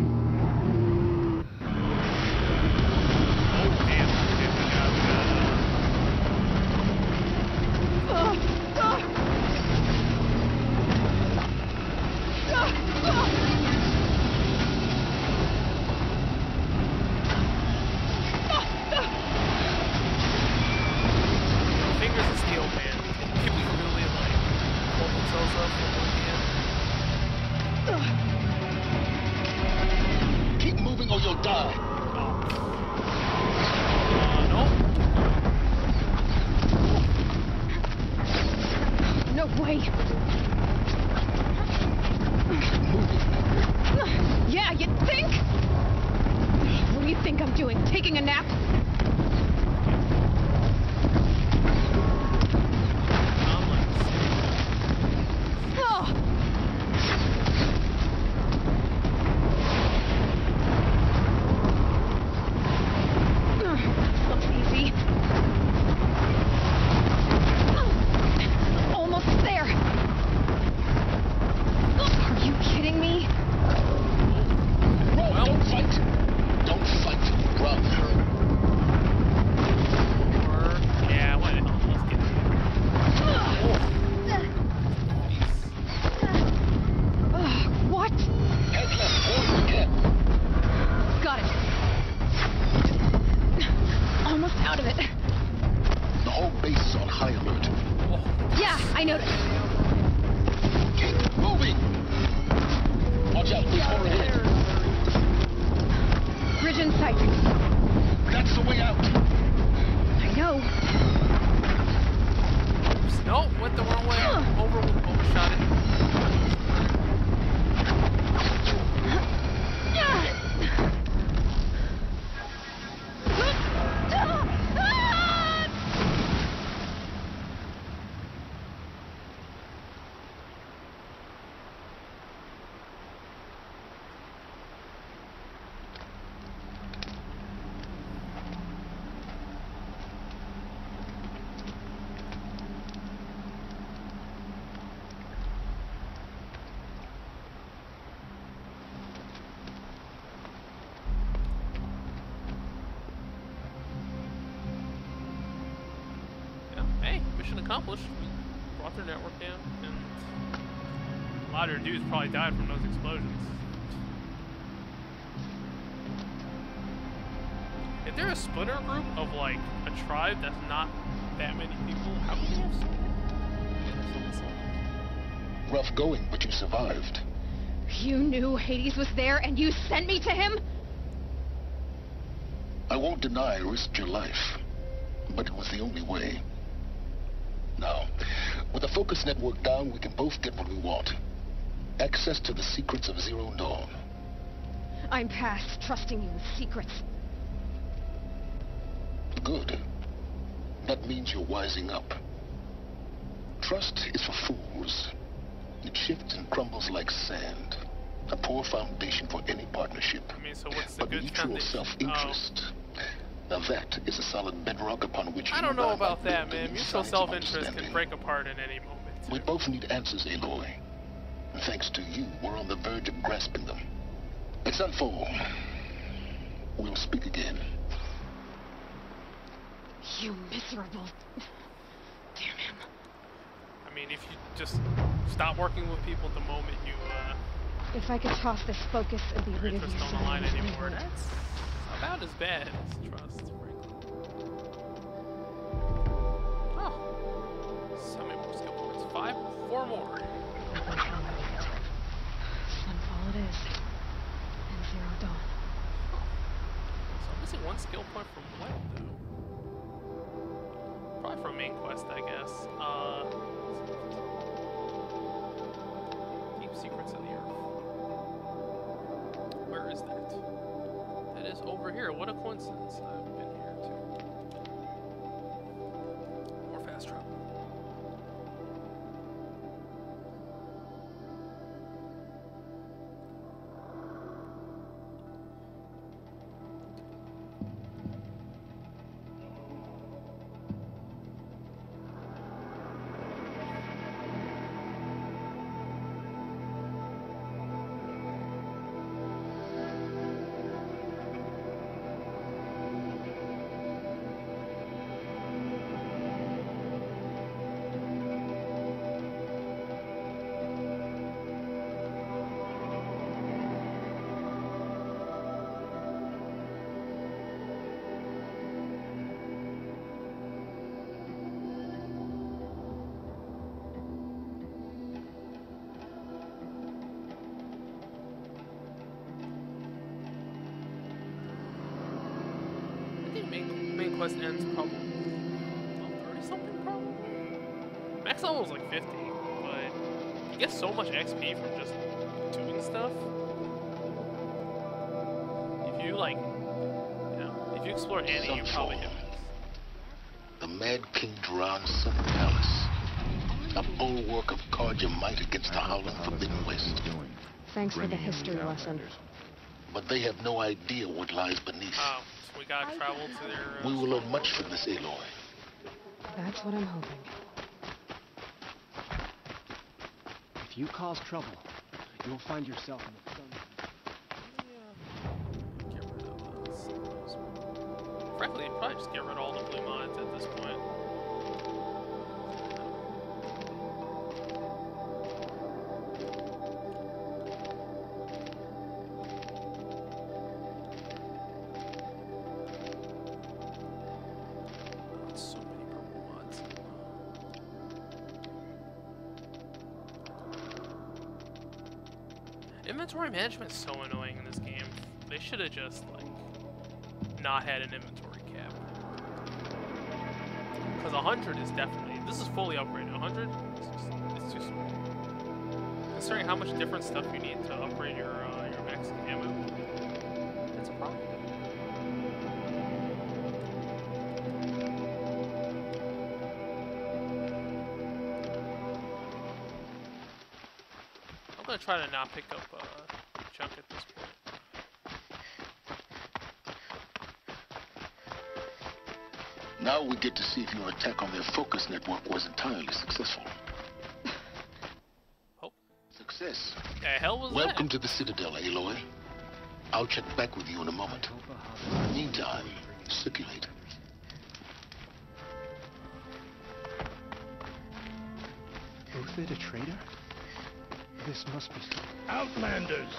Oh, damn. Okay, we got fingers of steel, man. Can we really, like, pull themselves up in one hand? Keep moving or you'll die. No. No way! Yeah, you think? What do you think I'm doing? Taking a nap? Oh! Looks easy. Almost there. Are you kidding me? Roll, don't fight. Don't fight. Run. Yeah, what? Let's get it. What? Head left, forward again. Got it. Almost out of it. The whole base is on high alert. Yeah, I noticed. Keep moving. Watch out, there's more ahead. Bridge in sight. That's the way out. I know. Oops, no, went the wrong way. Overshot it. Hey, mission accomplished. We brought their network down, and a lot of their dudes probably died from those explosions. If they're a splinter group of, like, a tribe that's not that many people, how would they have so many? Rough going, but you survived. You knew Hades was there and you sent me to him? I won't deny I risked your life, but it was the only way. Now, with the focus network down, we can both get what we want. Access to the secrets of Zero Dawn. I'm past trusting you with secrets. Good. That means you're wising up. Trust is for fools. It shifts and crumbles like sand. A poor foundation for any partnership. I mean, so what's the But good mutual foundation? self-interest. Now that is a solid bedrock upon which I you don't and know I about might that, build man. new Mutual signs of self-interest can understanding. break apart at any moment. We both need answers, Aloy. And thanks to you, we're on the verge of grasping them. Let's unfold. We'll speak again. You miserable... Damn him. I I mean, if you just stop working with people at the moment you, If I could toss this focus and be your rid of interest you on the line suddenly, anymore, I would. that's about as bad as trust, frankly. Oh. So many more skill points. 4 more. Sunfall it is. And zero dawn. So I'm missing 1 skill point from what, though? Probably from main quest, I guess. Deep Secrets of the Earth. Where is that? That is over here. What a coincidence. I've been here too. More fast travel. I think main quest ends probably 30 something probably. Max level is like 50, but you get so much XP from just doing stuff. If you like, if you explore any, you probably hit max. The Mad King Duran's southern palace. A bulwark of Karja might against the howling Forbidden West. Thanks for the history lesson. But they have no idea what lies beneath. Oh, so we gotta travel to their... We will learn much from this, Aloy. That's what I'm hoping. If you cause trouble, you'll find yourself in the sun. Yeah. Get rid of those. Frankly, probably just get rid of all the blue mods at this point. So many purple mods. Inventory management is so annoying in this game. They should have just, like, not had an inventory cap. Because 100 is definitely... This is fully upgraded. 100? It's too small. Considering how much different stuff you need to upgrade your max ammo, it's a problem. I'm gonna try to not pick up junk at this point. Now we get to see if your attack on their focus network was entirely successful. Oh. Success. The hell was Welcome that? to the Citadel, Aloy. I'll check back with you in a moment. Meantime, circulate. Uthid a traitor? This must be... Outlanders,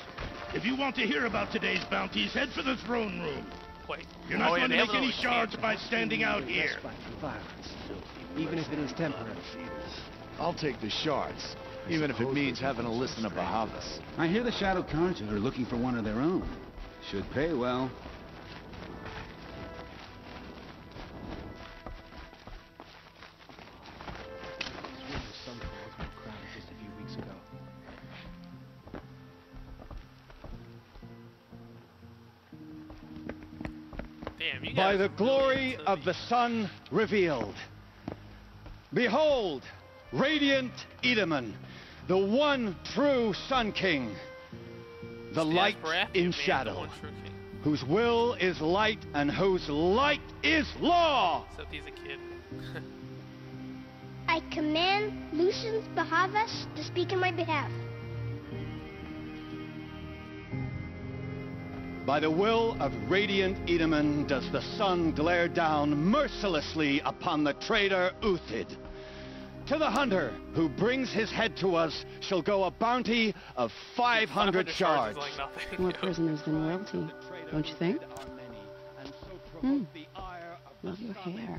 if you want to hear about today's bounties, head for the throne room. Wait. You're not going to they have make any another shards camp. by standing out here. Respite from violence, even if it is temporary. I'll take the shards, even if it means having to listen to Bahavas. I hear the Shadow Karja are looking for one of their own. Should pay well. Damn, you By guys the are glory really into of the sun revealed. Behold, radiant Edaman, the one true Sun King. The Stands light for after in you, man, the shadow, one true king. whose will is light and whose light is law. Except he's a kid. I command Lucius Bahavas to speak in my behalf. By the will of radiant Edaman does the sun glare down mercilessly upon the traitor Uthid. To the hunter who brings his head to us shall go a bounty of 500 shards. Like nothing. More prisoners than royalty, don't you think? Love your hair.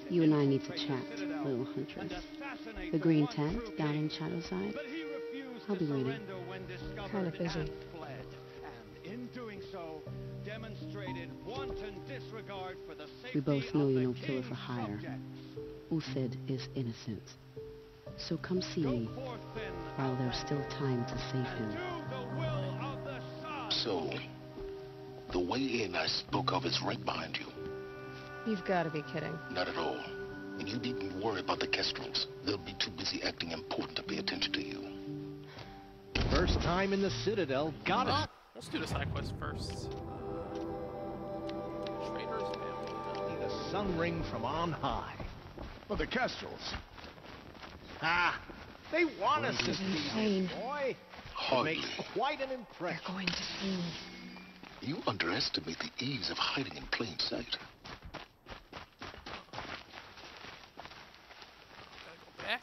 You and I need to chat, little huntress. The green tent down in Shadowside. I'll be waiting. Kind of busy. We both know you're no killer for hire. Uthid is innocent. So come see me while there's still time to save him. So, the way in I spoke of is right behind you. You've got to be kidding. Not at all. And you needn't worry about the Kestrels. They'll be too busy acting important to pay attention to you. First time in the Citadel. Got it. Let's do the side quest first. Trader's family. Need a sun ring from on high. Well, the Kestrels. Ah, they want us to insane. see boy. Hardly. Makes quite an impression. They're going to see me. You underestimate the ease of hiding in plain sight. Gotta go back.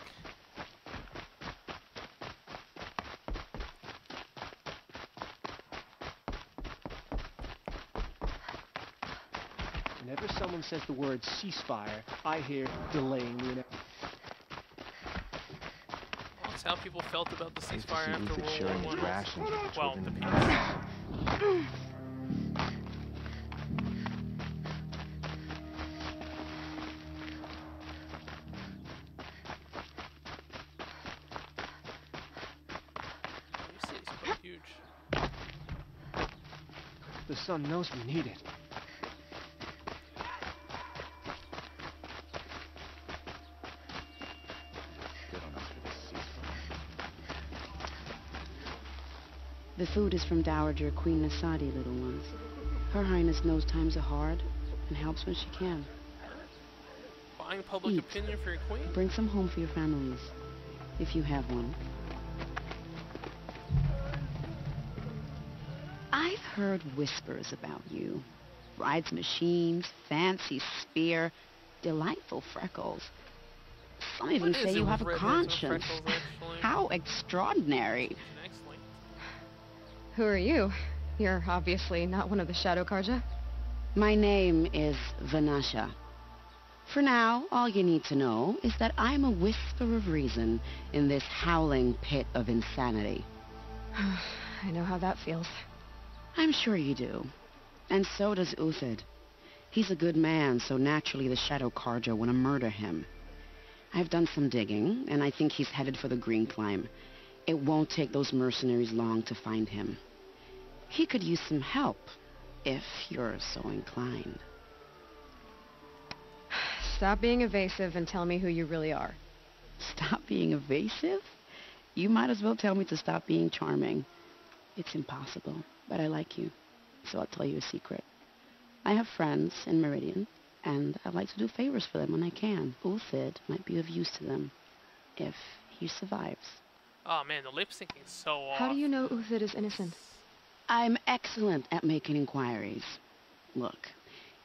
Whenever someone says the word ceasefire, I hear delaying the inevitable. That's how people felt about the ceasefire I used to after see World Uthid War sharing his I. rations with the Well, children the in peace. You see, it's quite huge. The sun knows we need it. The food is from Dowager Queen Nasadi, little ones. Her Highness knows times are hard and helps when she can. Buying public Eat. opinion for your queen? Bring some home for your families, if you have one. I've heard whispers about you. Rides machines, fancy spear, delightful freckles. Some even What is say it you with have a redheads and conscience. freckles, actually? How extraordinary. Excellent. Who are you? You're obviously not one of the Shadow Karja. My name is Vanasha. For now, all you need to know is that I'm a whisper of reason in this howling pit of insanity. I know how that feels. I'm sure you do. And so does Uthid. He's a good man, so naturally the Shadow Karja want to murder him. I've done some digging, and I think he's headed for the Green Climb. It won't take those mercenaries long to find him. He could use some help, if you're so inclined. Stop being evasive and tell me who you really are. Stop being evasive? You might as well tell me to stop being charming. It's impossible, but I like you, so I'll tell you a secret. I have friends in Meridian, and I like to do favors for them when I can. Uthid might be of use to them, if he survives. Oh man, the lip syncing is so off. How do you know Uthid is innocent? I'm excellent at making inquiries. Look,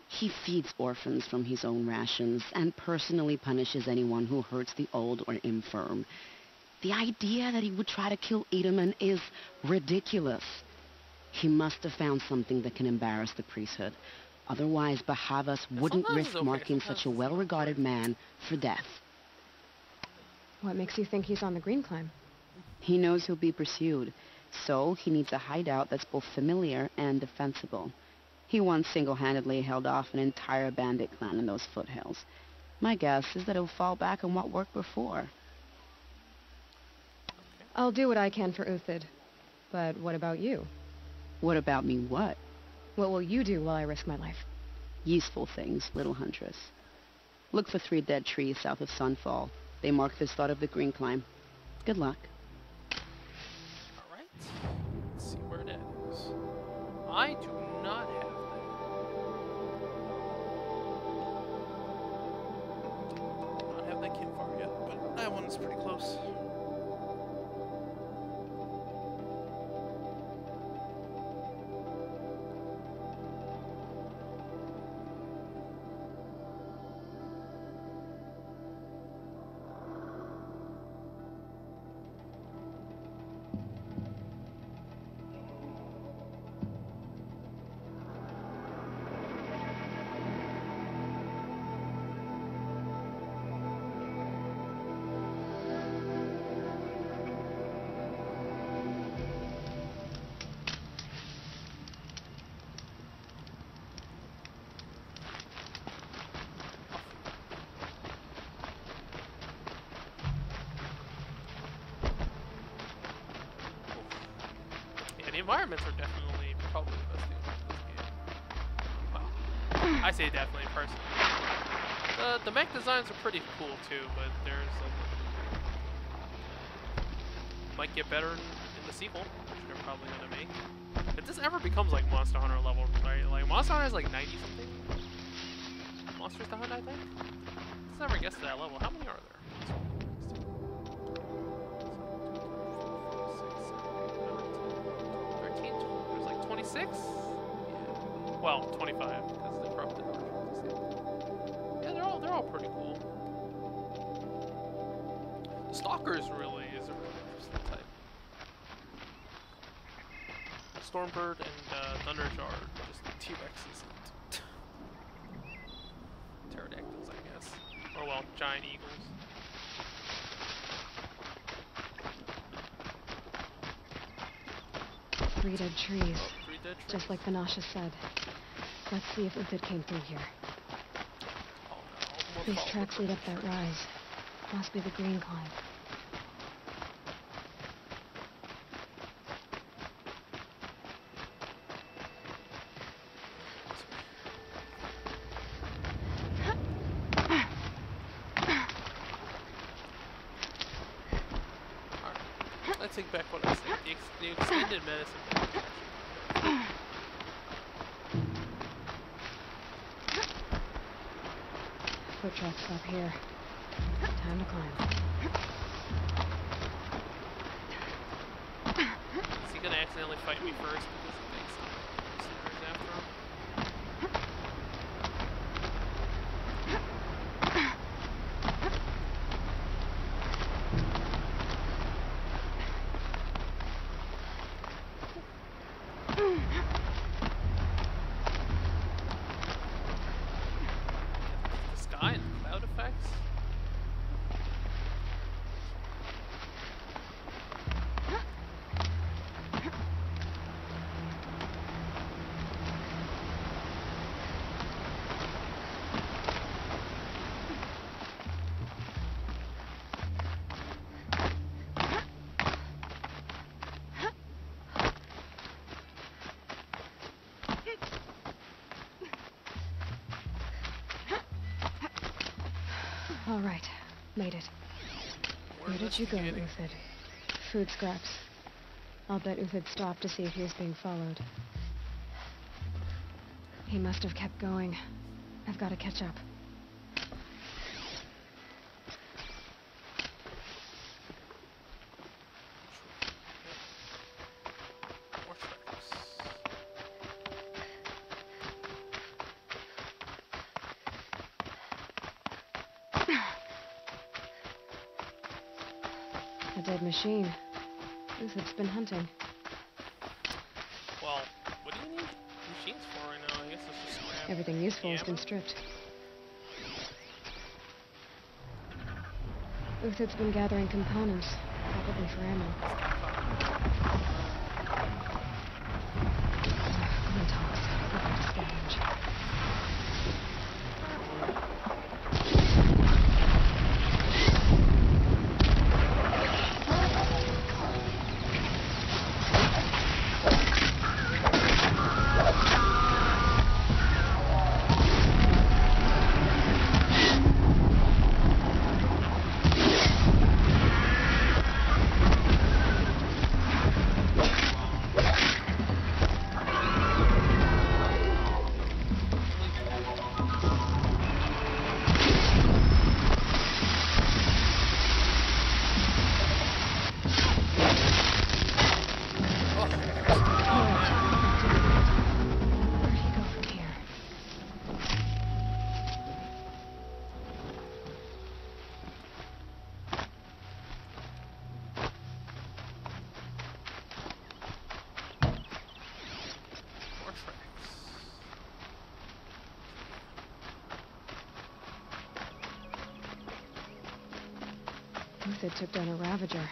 he feeds orphans from his own rations and personally punishes anyone who hurts the old or infirm. The idea that he would try to kill Edelman is ridiculous. He must have found something that can embarrass the priesthood. Otherwise, Bahavas wouldn't sometimes risk it's okay, marking sometimes such a it's well-regarded man for death. What makes you think he's on the Green Climb? He knows he'll be pursued, so he needs a hideout that's both familiar and defensible. He once single-handedly held off an entire bandit clan in those foothills. My guess is that he'll fall back on what worked before. I'll do what I can for Uthid. But what about you? What about me what? What will you do while I risk my life? Useful things, little huntress. Look for 3 dead trees south of Sunfall. They mark the start of the Green Climb. Good luck. Alright. Let's see where that is. I do not have that. Do not have that campfire yet, but that one is pretty close. environments are definitely probably the best thing about this game. Well, I say definitely personally. The mech designs are pretty cool too, but there's might get better in the sequel, which they're probably gonna make. If this ever becomes like Monster Hunter level, right? Like Monster Hunter is like 90 something monsters to hunt, I think. This never gets to that level. How many are there? 13? There's like 26? Yeah. Well, 25 because the corrupted version. Yeah, they're all pretty cool. The Stalkers really is a really interesting type. Stormbird and Thunderjaw are just T-Rexes and pterodactyls, I guess. Or well, giant eagles. Three dead trees. Oh, 3 dead trees. Just like Vanasha said. Let's see if Uthid came through here. Oh no. These tracks lead up that rise. Must be the green climb. I take back what I said. The extended medicine package actually. Foot tracks up here. Time to climb. Is he gonna accidentally fight me first because he thinks I'm listeners after him? The sky and cloud effects? All right. Made it. Where did you go, Uthid? Food scraps. I'll bet Uthid stopped to see if he was being followed. He must have kept going. I've got to catch up. More tracks. A dead machine. Uthid's been hunting. Well, what do you need machines for right now? I guess it's just scrap. Everything useful has ammo? been stripped. Uthid's been gathering components, probably for ammo. Lintox. We've got to scavenge. Where do you go from here? More tracks. Uthid took down a Ravager.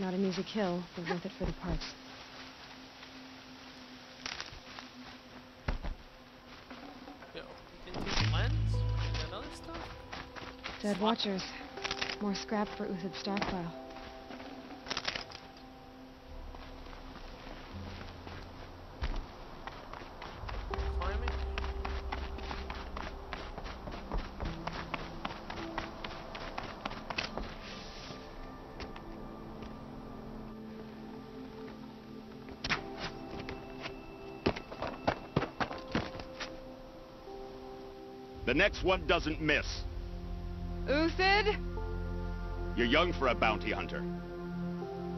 Not an easy kill, but worth it for the parts. Yo, antique lens? And other stuff? Dead Watchers. More scrap for Uthid's stockpile. The next one doesn't miss. Uthid? You're young for a bounty hunter.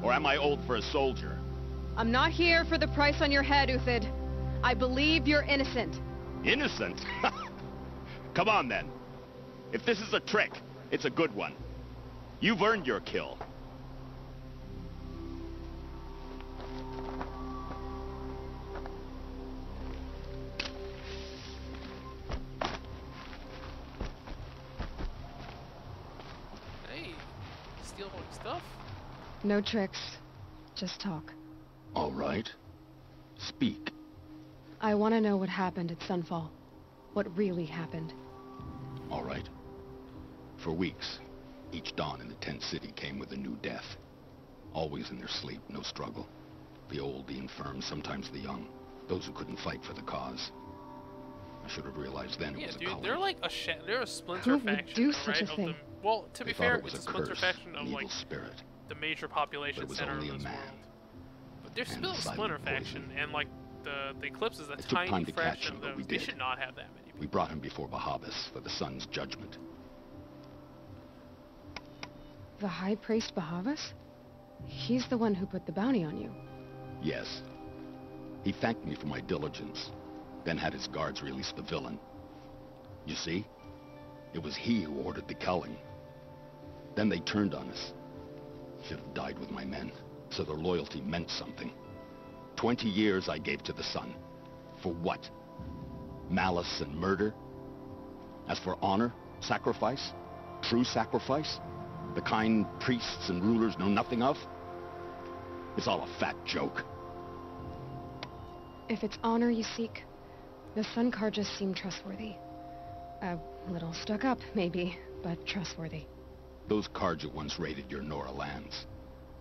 Or am I old for a soldier? I'm not here for the price on your head, Uthid. I believe you're innocent. Innocent? Come on, then. If this is a trick, it's a good one. You've earned your kill. Hey, steal all your stuff? No tricks. Just talk. All right. Speak. I want to know what happened at Sunfall. What really happened. All right. For weeks, each dawn in the tent city came with a new death. Always in their sleep, no struggle. The old, the infirm, sometimes the young. Those who couldn't fight for the cause. I should have realized then it was a dude, calling. they're like they're a splinter Who faction, would do right? such a thing? Well, to They be thought fair, it was it's a a splinter curse, faction an of evil like spirit. the major population But it was center of only a this man. world. But they're And still a silent splinter poison. faction, and like the Eclipse is a It took time tiny to catch fraction him, of but those. we They did. should not have that many people. We brought him before Bahavas for the sun's judgment. The High Priest Bahavas? He's the one who put the bounty on you. Yes. He thanked me for my diligence, then had his guards release the villain. You see? It was he who ordered the culling. Then they turned on us. Should have died with my men, so their loyalty meant something. 20 years I gave to the sun. For what? Malice and murder? As for honor, sacrifice, true sacrifice, the kind priests and rulers know nothing of? It's all a fat joke. If it's honor you seek, the Sun Karjas seem trustworthy. A little stuck up, maybe, but trustworthy. Those Karja once raided your Nora lands.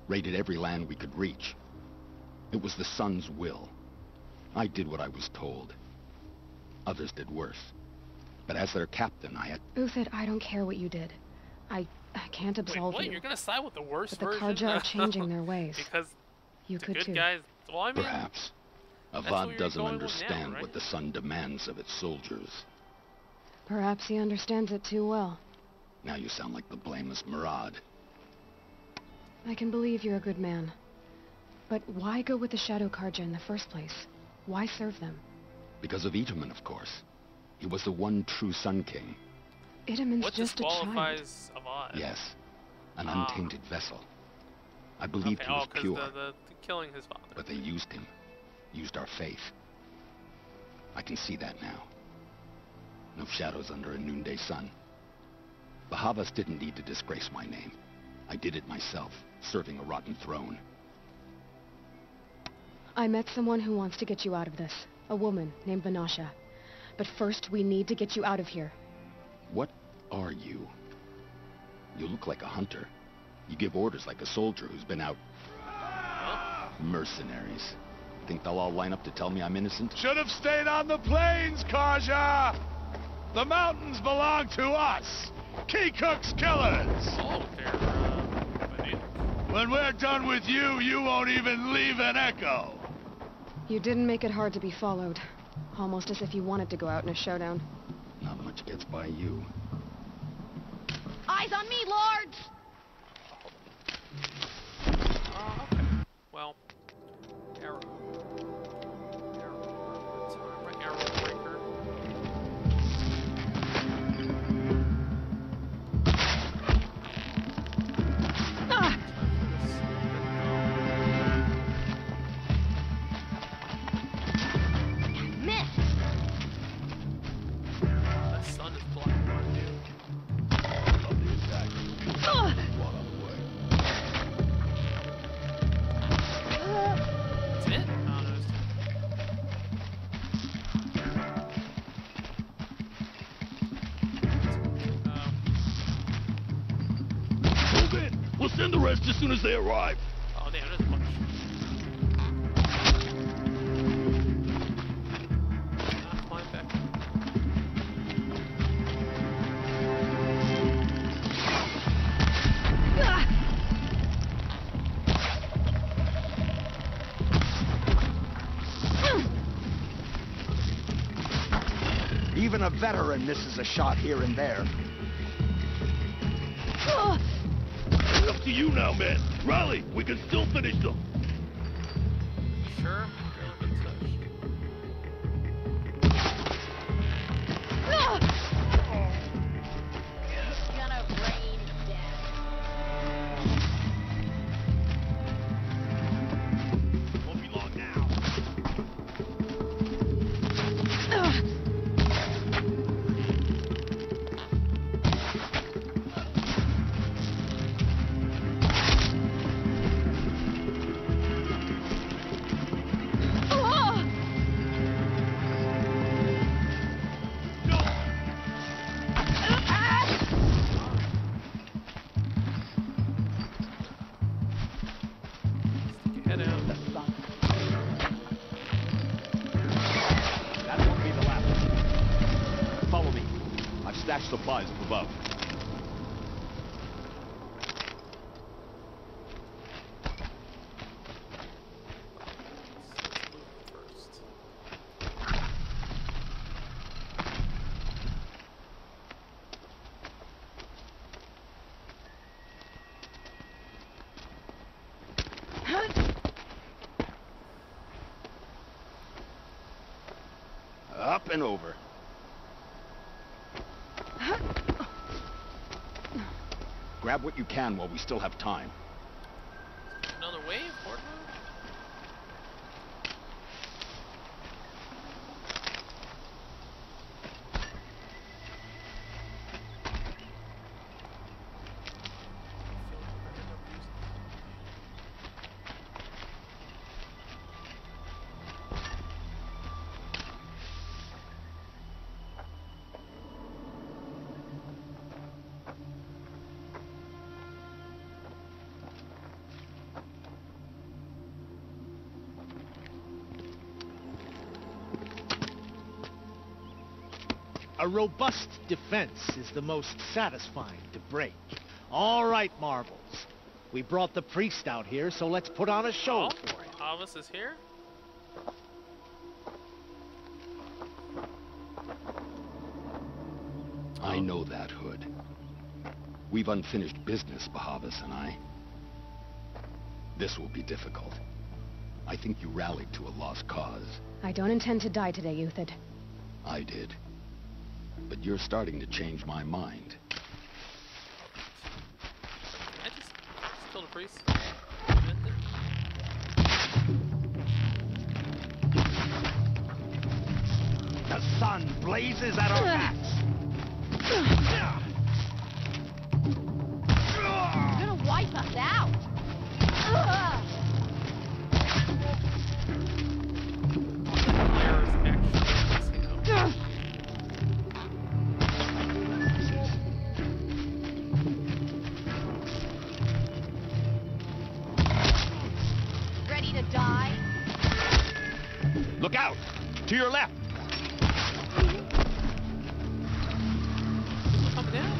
Raided every land we could reach. It was the Sun's will. I did what I was told. Others did worse. But as their captain, I had... Uthid, I don't care what you did. I can't absolve Wait, what? you. You're gonna side with the worst But the version? Karja are changing their ways. Because You the could good too. guys... Well, I mean... Perhaps. that's what Avad you're doesn't going with now, understand right? what the Sun demands of its soldiers. Perhaps he understands it too well. Now you sound like the blameless Murad. I can believe you're a good man. But why go with the Shadow Karja in the first place? Why serve them? Because of Itaman, of course. He was the one true Sun King. Itaman's What just a child. disqualifies Avad? Yes. An untainted vessel. I believed Okay, he was because pure. the killing his father. But they used him. Used our faith. I can see that now. No shadows under a noonday sun. Bahavas didn't need to disgrace my name. I did it myself, serving a rotten throne. I met someone who wants to get you out of this. A woman named Vanasha. But first, we need to get you out of here. What are you? You look like a hunter. You give orders like a soldier who's been out... Mercenaries. Think they'll all line up to tell me I'm innocent? Should have stayed on the plains, Karja! The mountains belong to us! Keycook's killers! Oh, they're, When we're done with you, you won't even leave an echo! You didn't make it hard to be followed. Almost as if you wanted to go out in a showdown. Not much gets by you. Eyes on me, lords! okay. Well, arrow. Right, arrow breaker. Ah! Missed. The sun is blocking my view. That's it? Oh, no, it's Move in! We'll send the rest as soon as they arrive. oh, damn, there's a bunch. Climb back. Even a veteran misses a shot here and there. It's up to you now, man. Rally, we can still finish them. Sure. Supplies up above. Up and over. Grab what you can while we still have time. Another wave, Portland? A robust defense is the most satisfying to break. All right, Marbles. We brought the priest out here, so let's put on a show for him. Harvest is here? I know that, Hood. We've unfinished business, Bahavas and I. This will be difficult. I think you rallied to a lost cause. I don't intend to die today, Euthyd. I did. But you're starting to change my mind. I just killed a priest. The sun blazes at our backs. You're gonna wipe us out. Ready to die? Look out! To your left! Come down.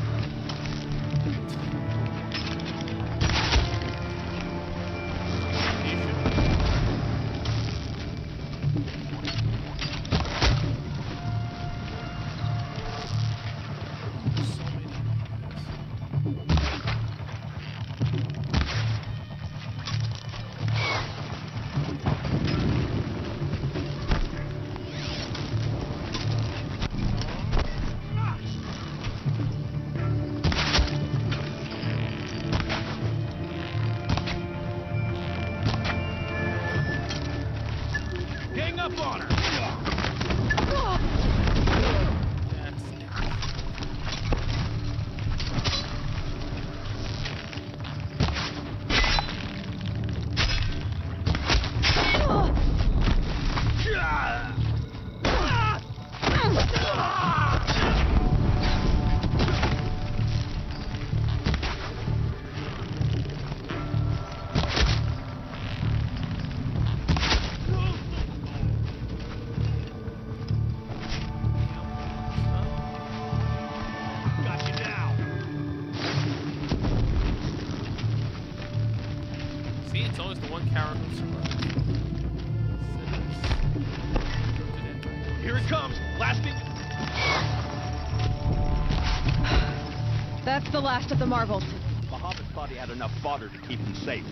It's always the one character who survives. Here it comes! Blasting! That's the last of the marvels. Bahavas thought he had enough fodder to keep him safe.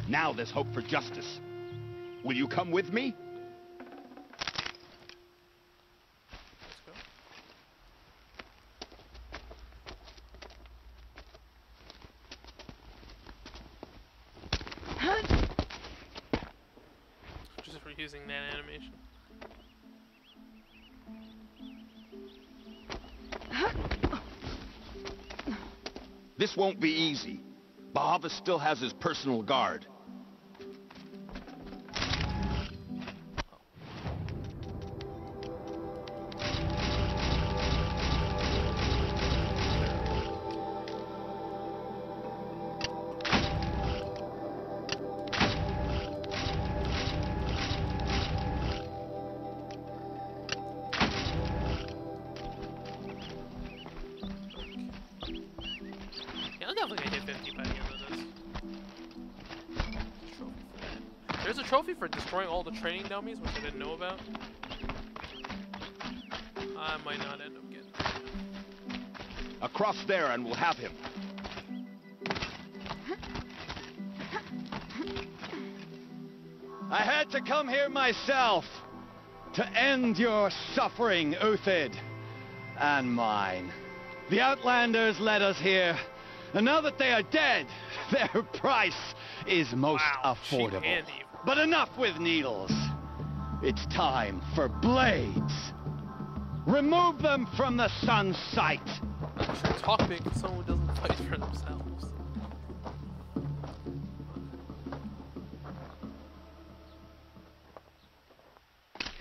Now there's hope for justice. Will you come with me? Let's go. Just for using that animation. This won't be easy. Bahavas still has his personal guard. I'll definitely hit 50 by the end of this. Trophy for that. There's a trophy for destroying all the training dummies, which I didn't know about. I might not end up getting that. Across there and we'll have him. I had to come here myself to end your suffering, Uthid, and mine. The Outlanders led us here, and now that they are dead, their price is most affordable. But enough with needles. It's time for blades. Remove them from the sun's sight. Talk big if someone doesn't fight for themselves.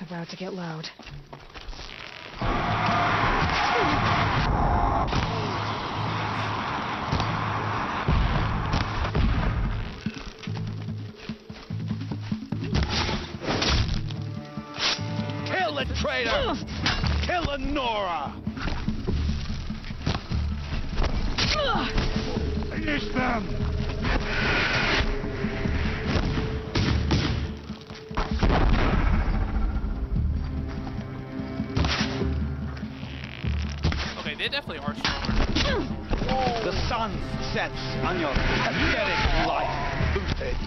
About to get loud. Kill the traitor! Kill the Nora! Finish them! Okay, they definitely are stronger. The sun sets on your pathetic life, Uthid.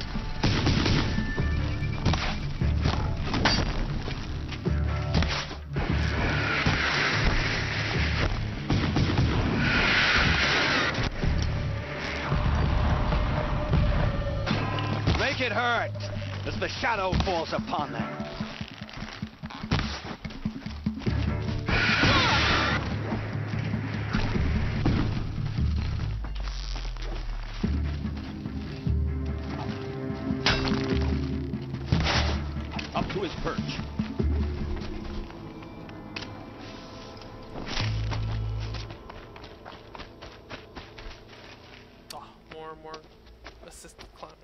Make it hurt as the shadow falls upon them. Up to his perch. Oh, more and more assisted climbing.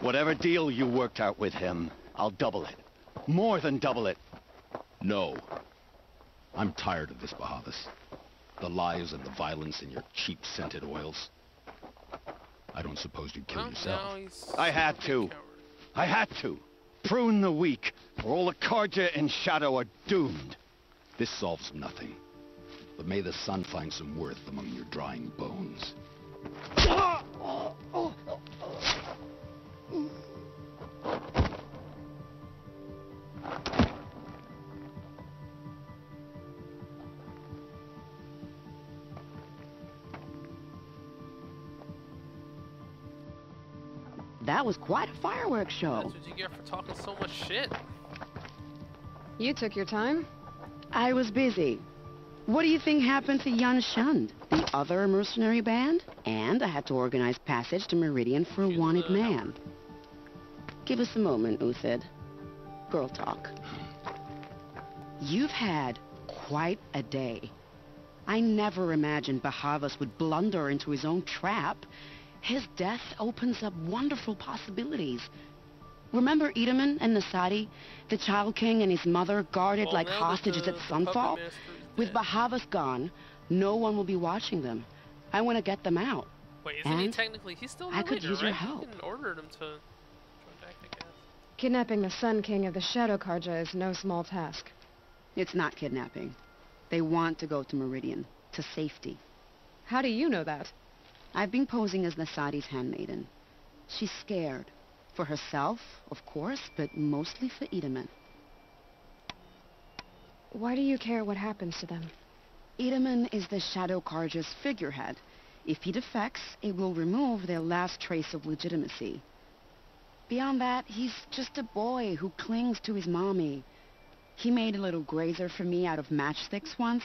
Whatever deal you worked out with him, I'll double it. More than double it. No. I'm tired of this, Bahavas. The lies and the violence in your cheap-scented oils. I don't suppose you'd kill yourself. I had to. I had to. Prune the weak, or all the Karja in Shadow are doomed. This solves nothing. But may the sun find some worth among your drying bones. That was quite a fireworks show. That's what you get for talking so much shit. You took your time? I was busy. What do you think happened to Yan Shund, the other mercenary band? And I had to organize passage to Meridian for a wanted man. Give us a moment, Uthid. Girl talk. You've had quite a day. I never imagined Bahavas would blunder into his own trap. His death opens up wonderful possibilities. Remember Edaman and Nasadi, the Child King and his mother guarded like hostages at sunfall? With Bahavas gone, No one will be watching them. I want to get them out. Wait, isn't he And technically... He's still the I could leader, use your right? help. You can order them to join back, I guess. Kidnapping the Sun King of the Shadow Karja is no small task. It's not kidnapping. They want to go to Meridian, to safety. How do you know that? I've been posing as Nasadi's handmaiden. She's scared. For herself, of course, but mostly for Itamen. Why do you care what happens to them? Itamen is the Shadow Karja's figurehead. If he defects, it will remove their last trace of legitimacy. Beyond that, he's just a boy who clings to his mommy. He made a little grazer for me out of matchsticks once.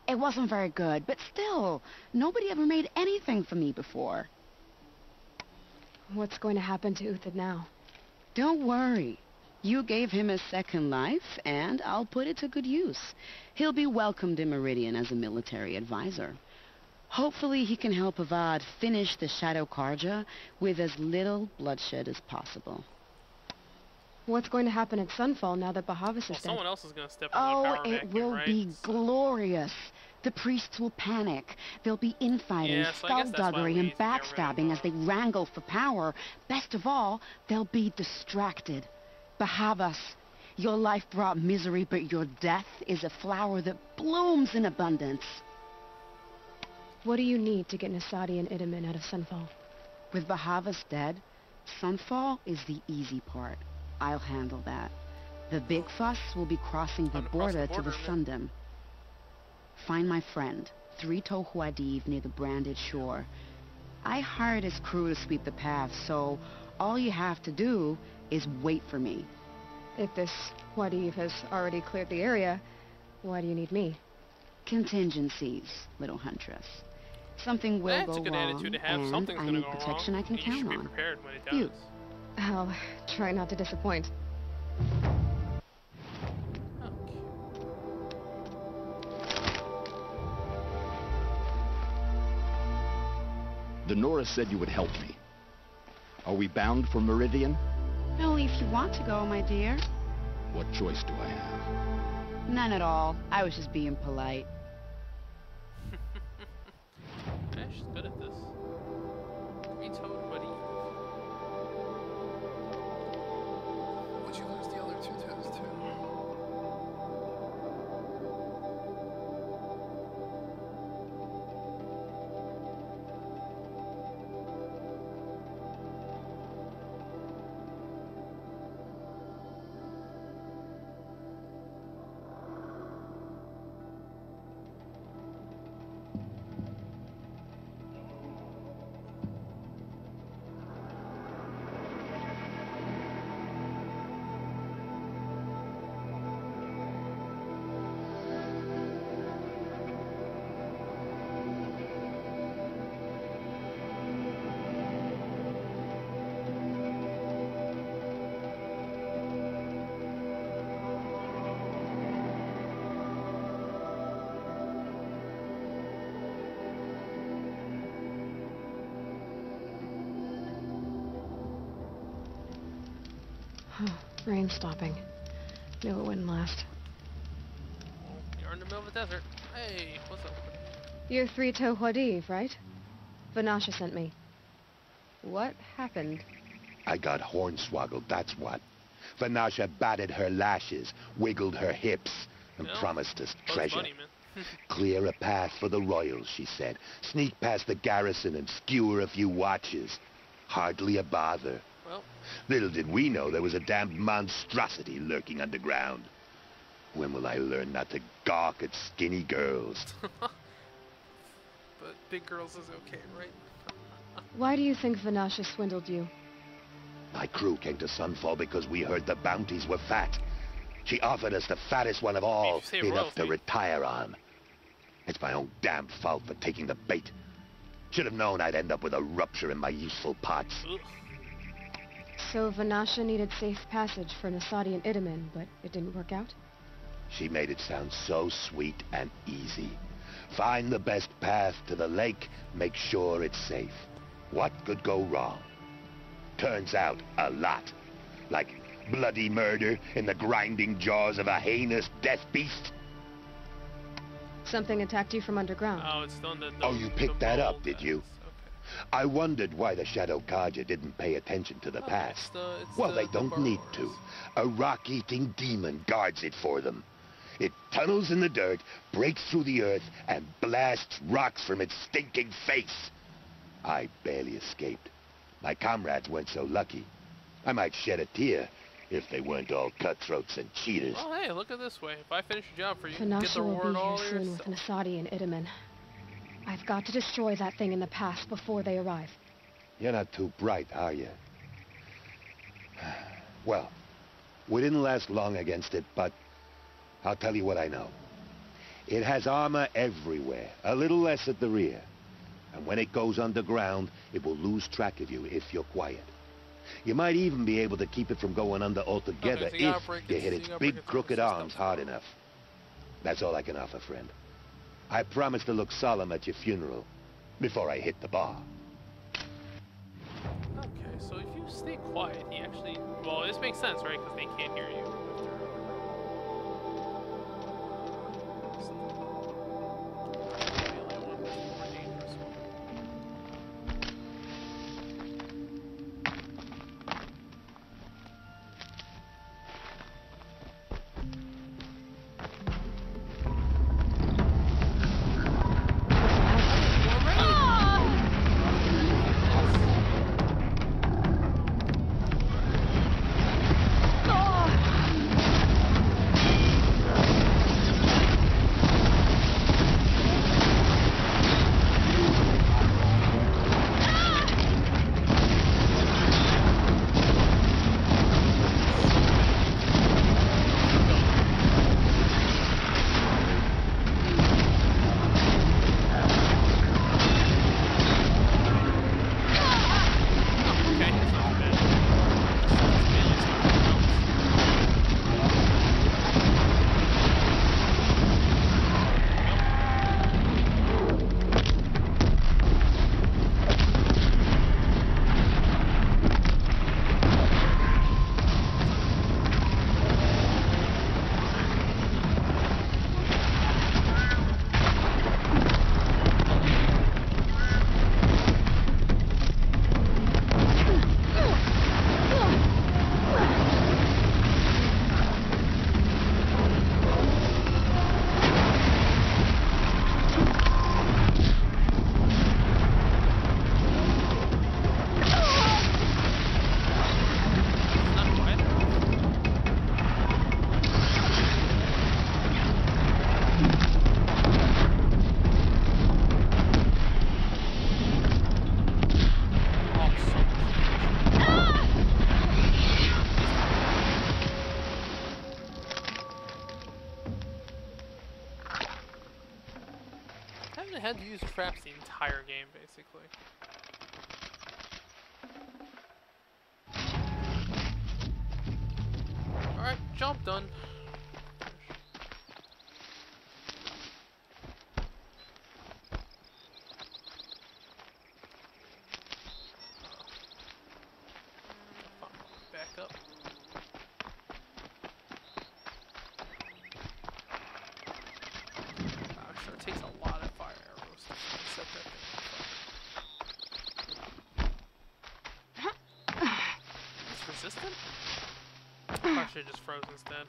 It wasn't very good, but still, nobody ever made anything for me before. What's going to happen to Uthid now? Don't worry. You gave him a second life, and I'll put it to good use. He'll be welcomed in Meridian as a military advisor. Hopefully he can help Avad finish the Shadow Karja with as little bloodshed as possible. What's going to happen at Sunfall now that Bahavas is dead? Someone else is going to step in the Oh, power it vacuum, will right? be glorious. The priests will panic. There'll be infighting, Yeah, so I guess that's why skullduggery, we and need to get rid of backstabbing as they wrangle for power. Best of all, they'll be distracted. Bahavas, your life brought misery, but your death is a flower that blooms in abundance. What do you need to get Nasadi and Itamen out of Sunfall? With Bahavas dead, Sunfall is the easy part. I'll handle that. The big fuss will be crossing the border to the Sundom. Find my friend, 3 Tohuadiv near the branded shore. I hired his crew to sweep the path, so all you have to do is wait for me. If this Wadiv has already cleared the area, why do you need me? Contingencies, little huntress. Something will That's go a good wrong, attitude to have. and Something's I gonna need go protection wrong. I can You should count be on. prepared when it You. does. I'll try not to disappoint. The Nora said you would help me. Are we bound for Meridian? Only if you want to go, my dear. What choice do I have? None at all. I was just being polite. Yeah, she's good at this. Retoad buddy. Would you lose the other 2 toes too? Rain stopping. Knew it wouldn't last. You're in the middle of the desert. Hey, what's up? You're 3 Tohuadiv, right? Vanasha sent me. What happened? I got hornswoggled, that's what. Vanasha batted her lashes, wiggled her hips, and promised us treasure. Funny, man. Clear a path for the royals, she said. Sneak past the garrison and skewer a few watches. Hardly a bother. Well. Little did we know there was a damned monstrosity lurking underground. When will I learn not to gawk at skinny girls? But big girls is okay, right? Why do you think Vanasha swindled you? My crew came to Sunfall because we heard the bounties were fat. She offered us the fattest one of all, enough to retire on. It's my own damn fault for taking the bait. Should have known I'd end up with a rupture in my useful parts. Ugh. So Vanasha needed safe passage for Nasadi and Itamen, but it didn't work out? She made it sound so sweet and easy. Find the best path to the lake, make sure it's safe. What could go wrong? Turns out, a lot. Like bloody murder in the grinding jaws of a heinous death beast. Something attacked you from underground. Oh, it's still in the Oh, you picked that up, did you? I wondered why the Shadow Kaja didn't pay attention to the past. Well, they don't need to. A rock-eating demon guards it for them. It tunnels in the dirt, breaks through the earth, and blasts rocks from its stinking face. I barely escaped. My comrades weren't so lucky. I might shed a tear if they weren't all cutthroats and cheaters. Oh, hey, look at it this way. If I finish the job for you, get the Panasha will reward be all here soon yourself. with Nasadi and Itamen. I've got to destroy that thing in the past before they arrive. You're not too bright, are you? Well, we didn't last long against it, but I'll tell you what I know. It has armor everywhere, a little less at the rear. And when it goes underground, it will lose track of you if you're quiet. You might even be able to keep it from going under altogether Okay, so you if break you its- hit so its you gotta break big its crooked armor arms hard enough. That's all I can offer, friend. I promise to look solemn at your funeral before I hit the bar. Okay, so if you stay quiet, he actually... Well, this makes sense, right? Because they can't hear you. Had to use traps the entire game, basically. Alright, jump done. Back up. Sure, it takes a lot of fire arrows to set that thing on fire. It's resistant? I should have just froze instead.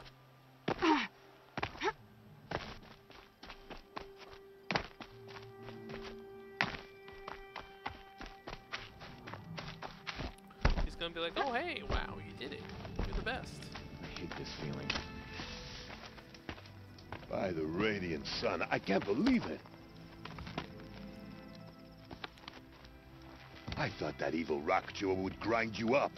He's gonna be like, oh hey, wow, you did it. You're the best. I hate this feeling. By the radiant sun, I can't believe it. I thought that evil rock chewer would grind you up.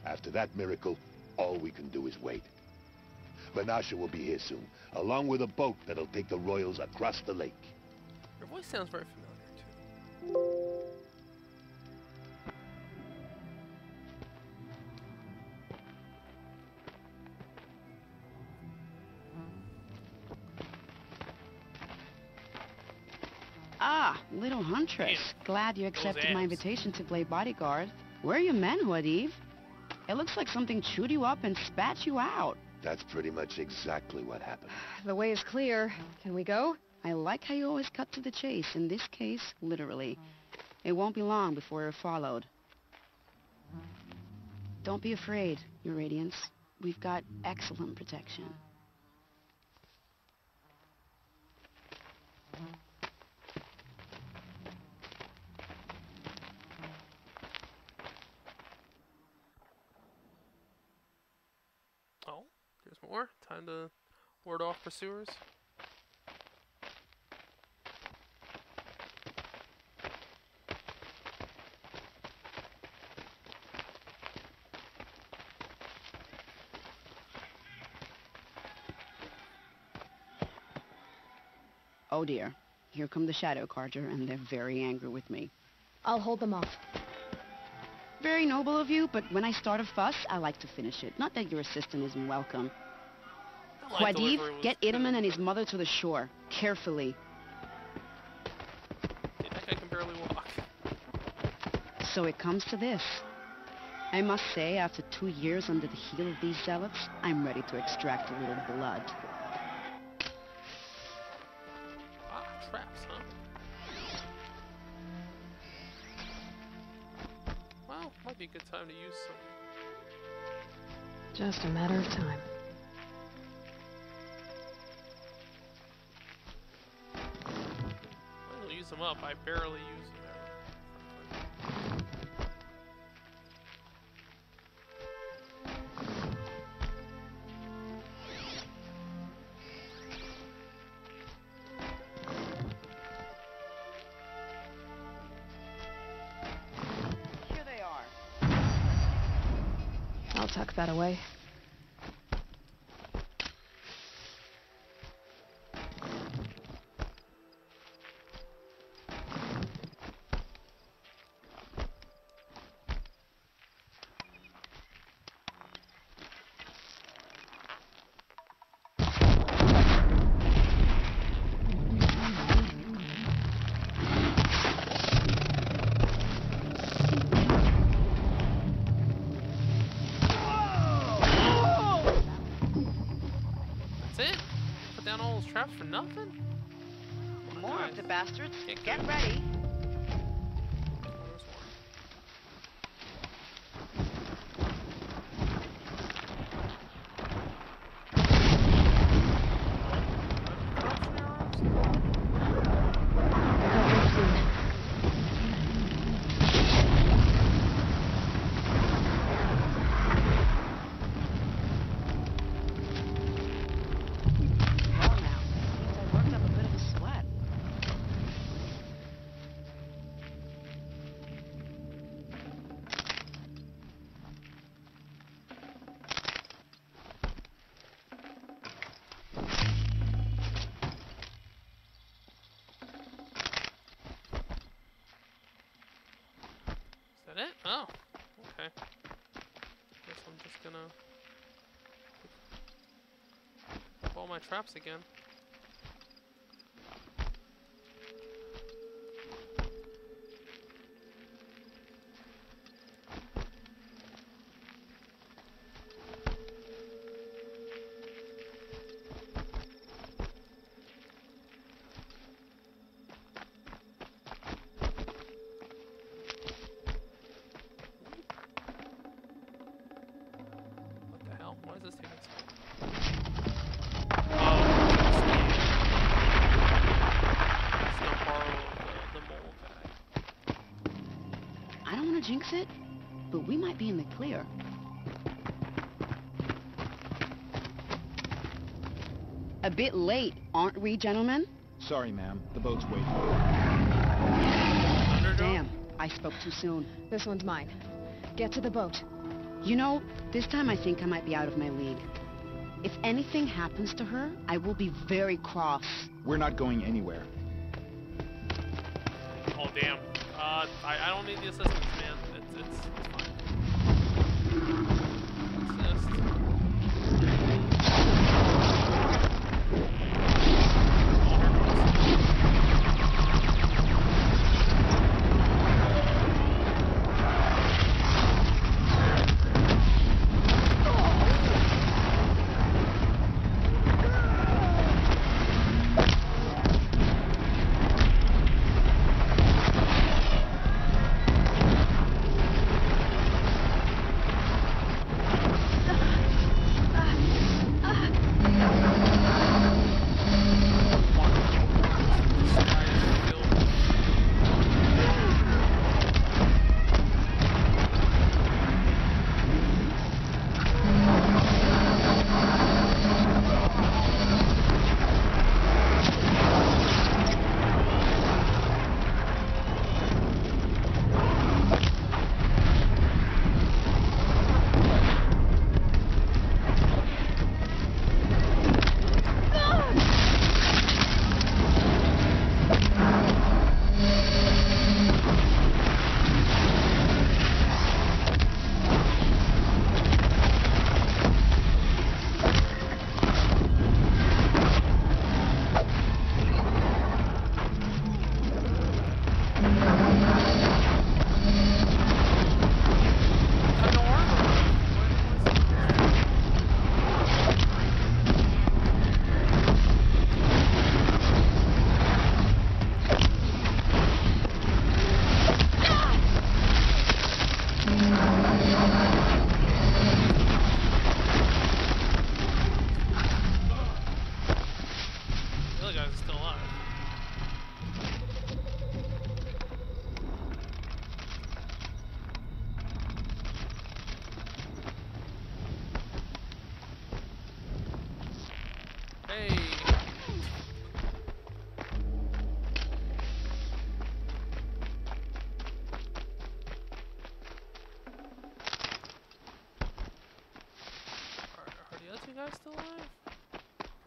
After that miracle, all we can do is wait. Vanasha will be here soon, along with a boat that'll take the royals across the lake. Your voice sounds very familiar, too. Ah, little huntress. Glad you accepted my invitation to play bodyguard. Where are your men, Huadif? It looks like something chewed you up and spat you out. That's pretty much exactly what happened. The way is clear. Can we go? I like how you always cut to the chase. In this case, literally. It won't be long before we're followed. Don't be afraid, Your Radiance. We've got excellent protection. Oh, there's more. Time to ward off pursuers. Oh dear. Here come the Shadow Carter, and they're very angry with me. I'll hold them off. Very noble of you, but when I start a fuss, I like to finish it. Not that your assistant isn't welcome. Quadiv, get Idaman and his mother to the shore. Carefully. Dude, that guy can barely walk. So it comes to this. I must say, after 2 years under the heel of these zealots, I'm ready to extract a little blood. Traps, huh? Well, might be a good time to use some. Just a matter of time. I'll use them up. I barely use them ever. I'll tuck that away. Traps for nothing? More of the bastards. Get ready. It? Oh, okay. Guess I'm just gonna put all my traps again. Why is this taking so long? It's gonna borrow the mole guy. I don't want to jinx it, but we might be in the clear. A bit late, aren't we, gentlemen? Sorry, ma'am. The boat's waiting. Damn, I spoke too soon. This one's mine. Get to the boat. You know, this time I think I might be out of my league. If anything happens to her, I will be very cross. We're not going anywhere. Oh, damn. I don't need the assistance, man. It's fine. Assist.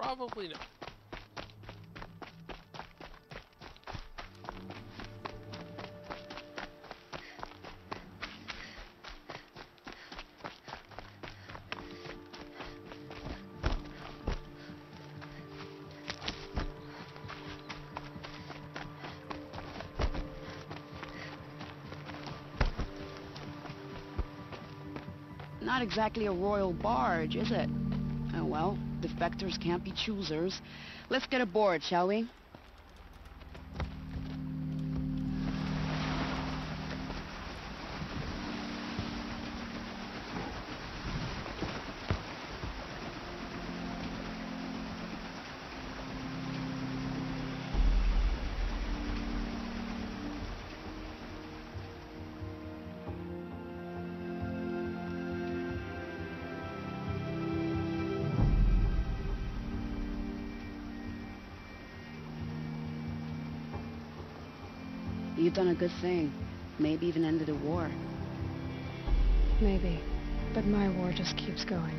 Probably not. Not exactly a royal barge, is it? Oh well, defectors can't be choosers. Let's get aboard, shall we? You've done a good thing. Maybe even ended a war. Maybe. But my war just keeps going.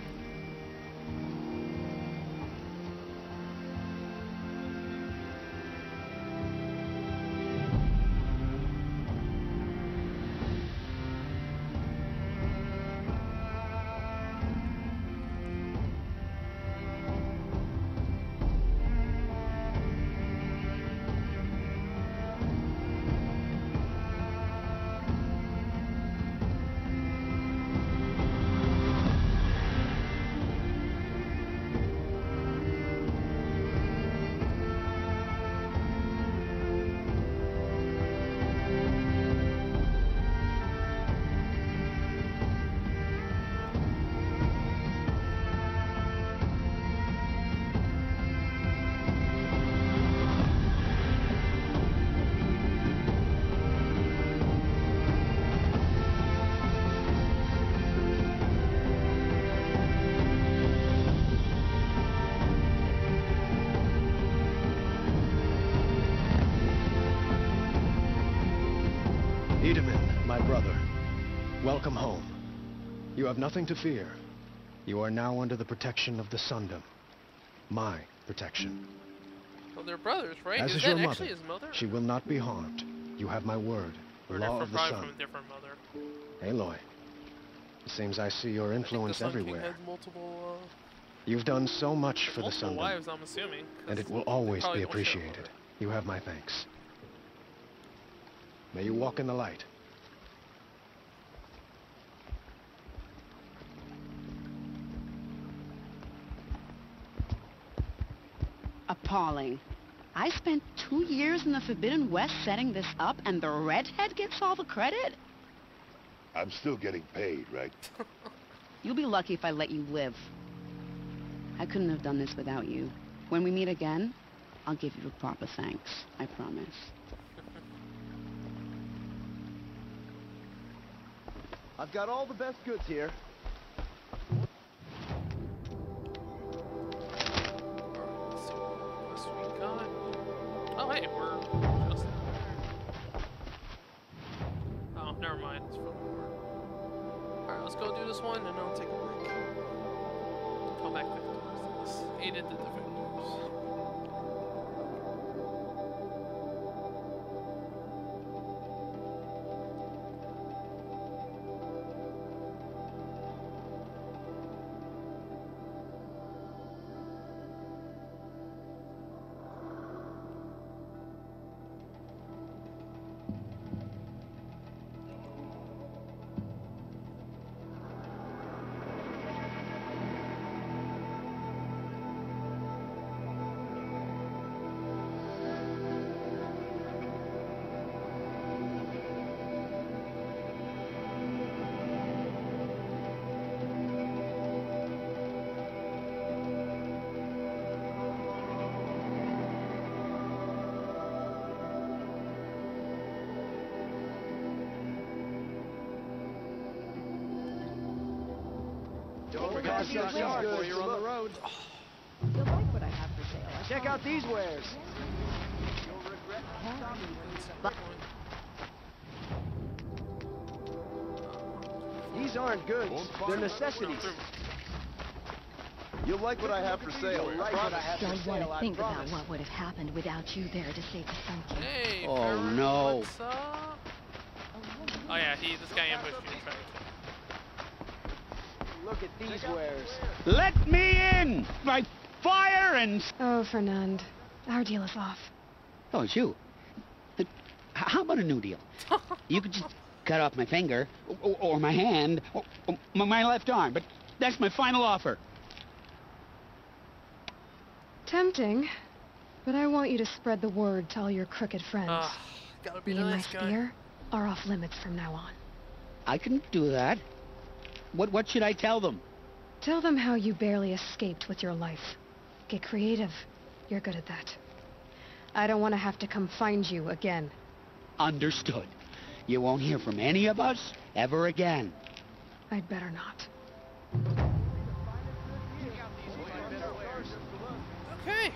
My brother, welcome home. You have nothing to fear. You are now under the protection of the Sundom. My protection. Well, they're brothers, right? As is is that your mother, actually his mother? she will not be harmed. You have my word. Or Law of the probably Sun. from a different mother. Aloy, it seems I see your influence I think the Sun everywhere. King has multiple, You've done so much for the multiple Sundom. wives, I'm assuming. And it will always probably be don't share appreciated. You have my thanks. May you walk in the light. Appalling. I spent 2 years in the Forbidden West setting this up, and the redhead gets all the credit? I'm still getting paid, right? You'll be lucky if I let you live. I couldn't have done this without you. When we meet again, I'll give you a proper thanks. I promise. I've got all the best goods here. Oh, hey, we're just there. Oh, never mind. It's from before. Alright, let's go do this one, and I'll take a break. Come back to this. Aided the defenders. Don't forget to get sharp before you're on the road. You'll like what I have for sale. Check out these wares. These aren't goods. They're necessities. You'll like what I have for sale. I promise. Don't want to think about what would have happened without you there to save the Sun King. Hey, Oh, Farron, no. what's up? Oh yeah, this guy ambushed you. Trying to Look at these wares. Let me in! By fire and... Oh, Fernand. Our deal is off. Oh, it's you. How about a new deal? You could just cut off my finger, or my hand, or my left arm, but that's my final offer. Tempting, but I want you to spread the word to all your crooked friends. gotta be Me and my nice guy. spear are off limits from now on. I can do that. What should I tell them? Tell them how you barely escaped with your life. Get creative. You're good at that. I don't want to have to come find you again. Understood. You won't hear from any of us ever again. I'd better not. Okay.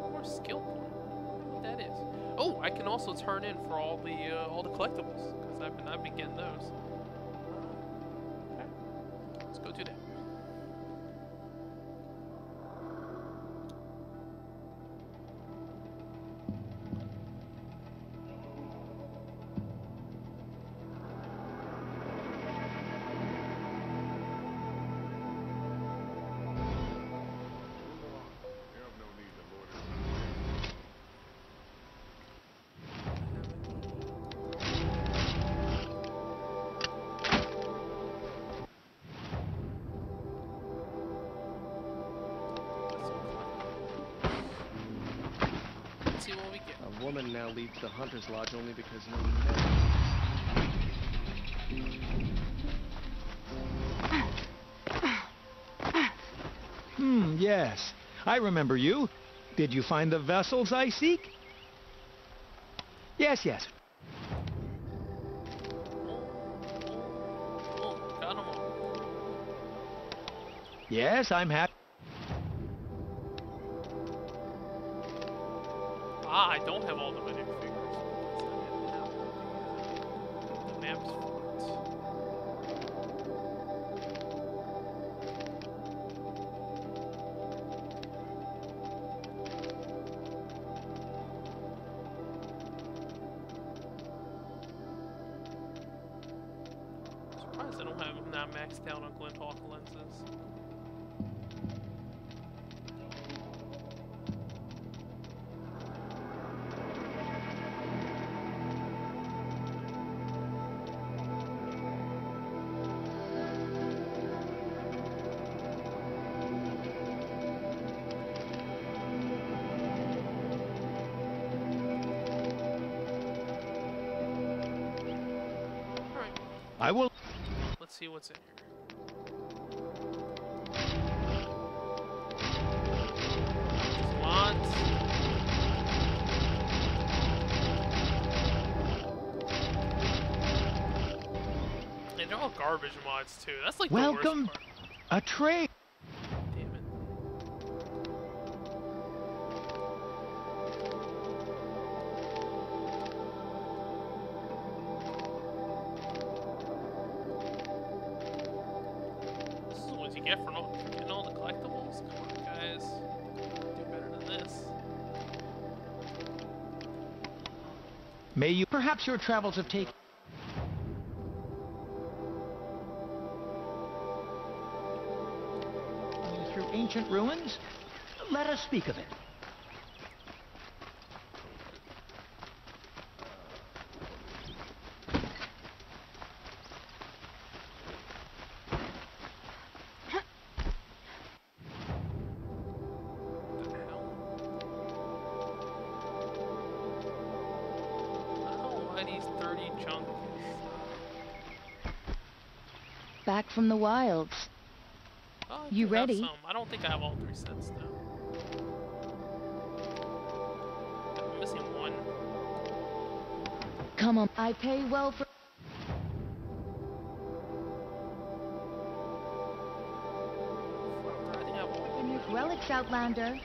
More skill point. I wonder what that is. Oh, I can also turn in for all the collectibles because I've been getting those. Okay. Let's go do that. See what we get. A woman now leads the Hunter's Lodge only because no men. Yes. I remember you. Did you find the vessels I seek? Yes. Oh, got 'em all. Yes, I'm happy. I don't have all the minifigures. The maps for it. Surprised I don't have them now maxed out on glint hawk lenses. I will. Let's see what's in here. Mods. And they're all garbage mods too. That's like Welcome. The worst part. A trade. Damn it. This is what you get for getting all the collectibles. Come on, guys. Do better than this. May you. Perhaps your travels have taken. Through ancient ruins? Let us speak of it. Back from the wilds. Oh, You ready? Some. I don't think I have all 3 sets though. I'm missing one. Come on. I pay well for... I think I have all. Relics, Outlander.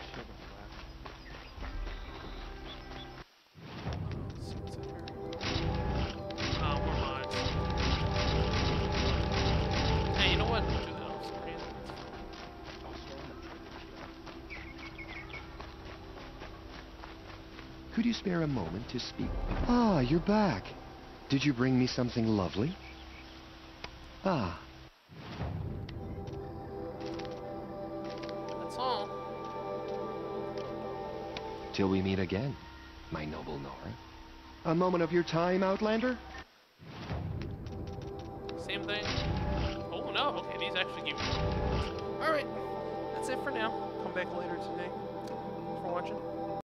Could you spare a moment to speak? Ah, you're back. Did you bring me something lovely? Ah. That's all. Till we meet again, my noble Nora. A moment of your time, Outlander? Same thing. Oh no, okay, these actually give me. Alright, that's it for now. Come back later today. Thanks for watching.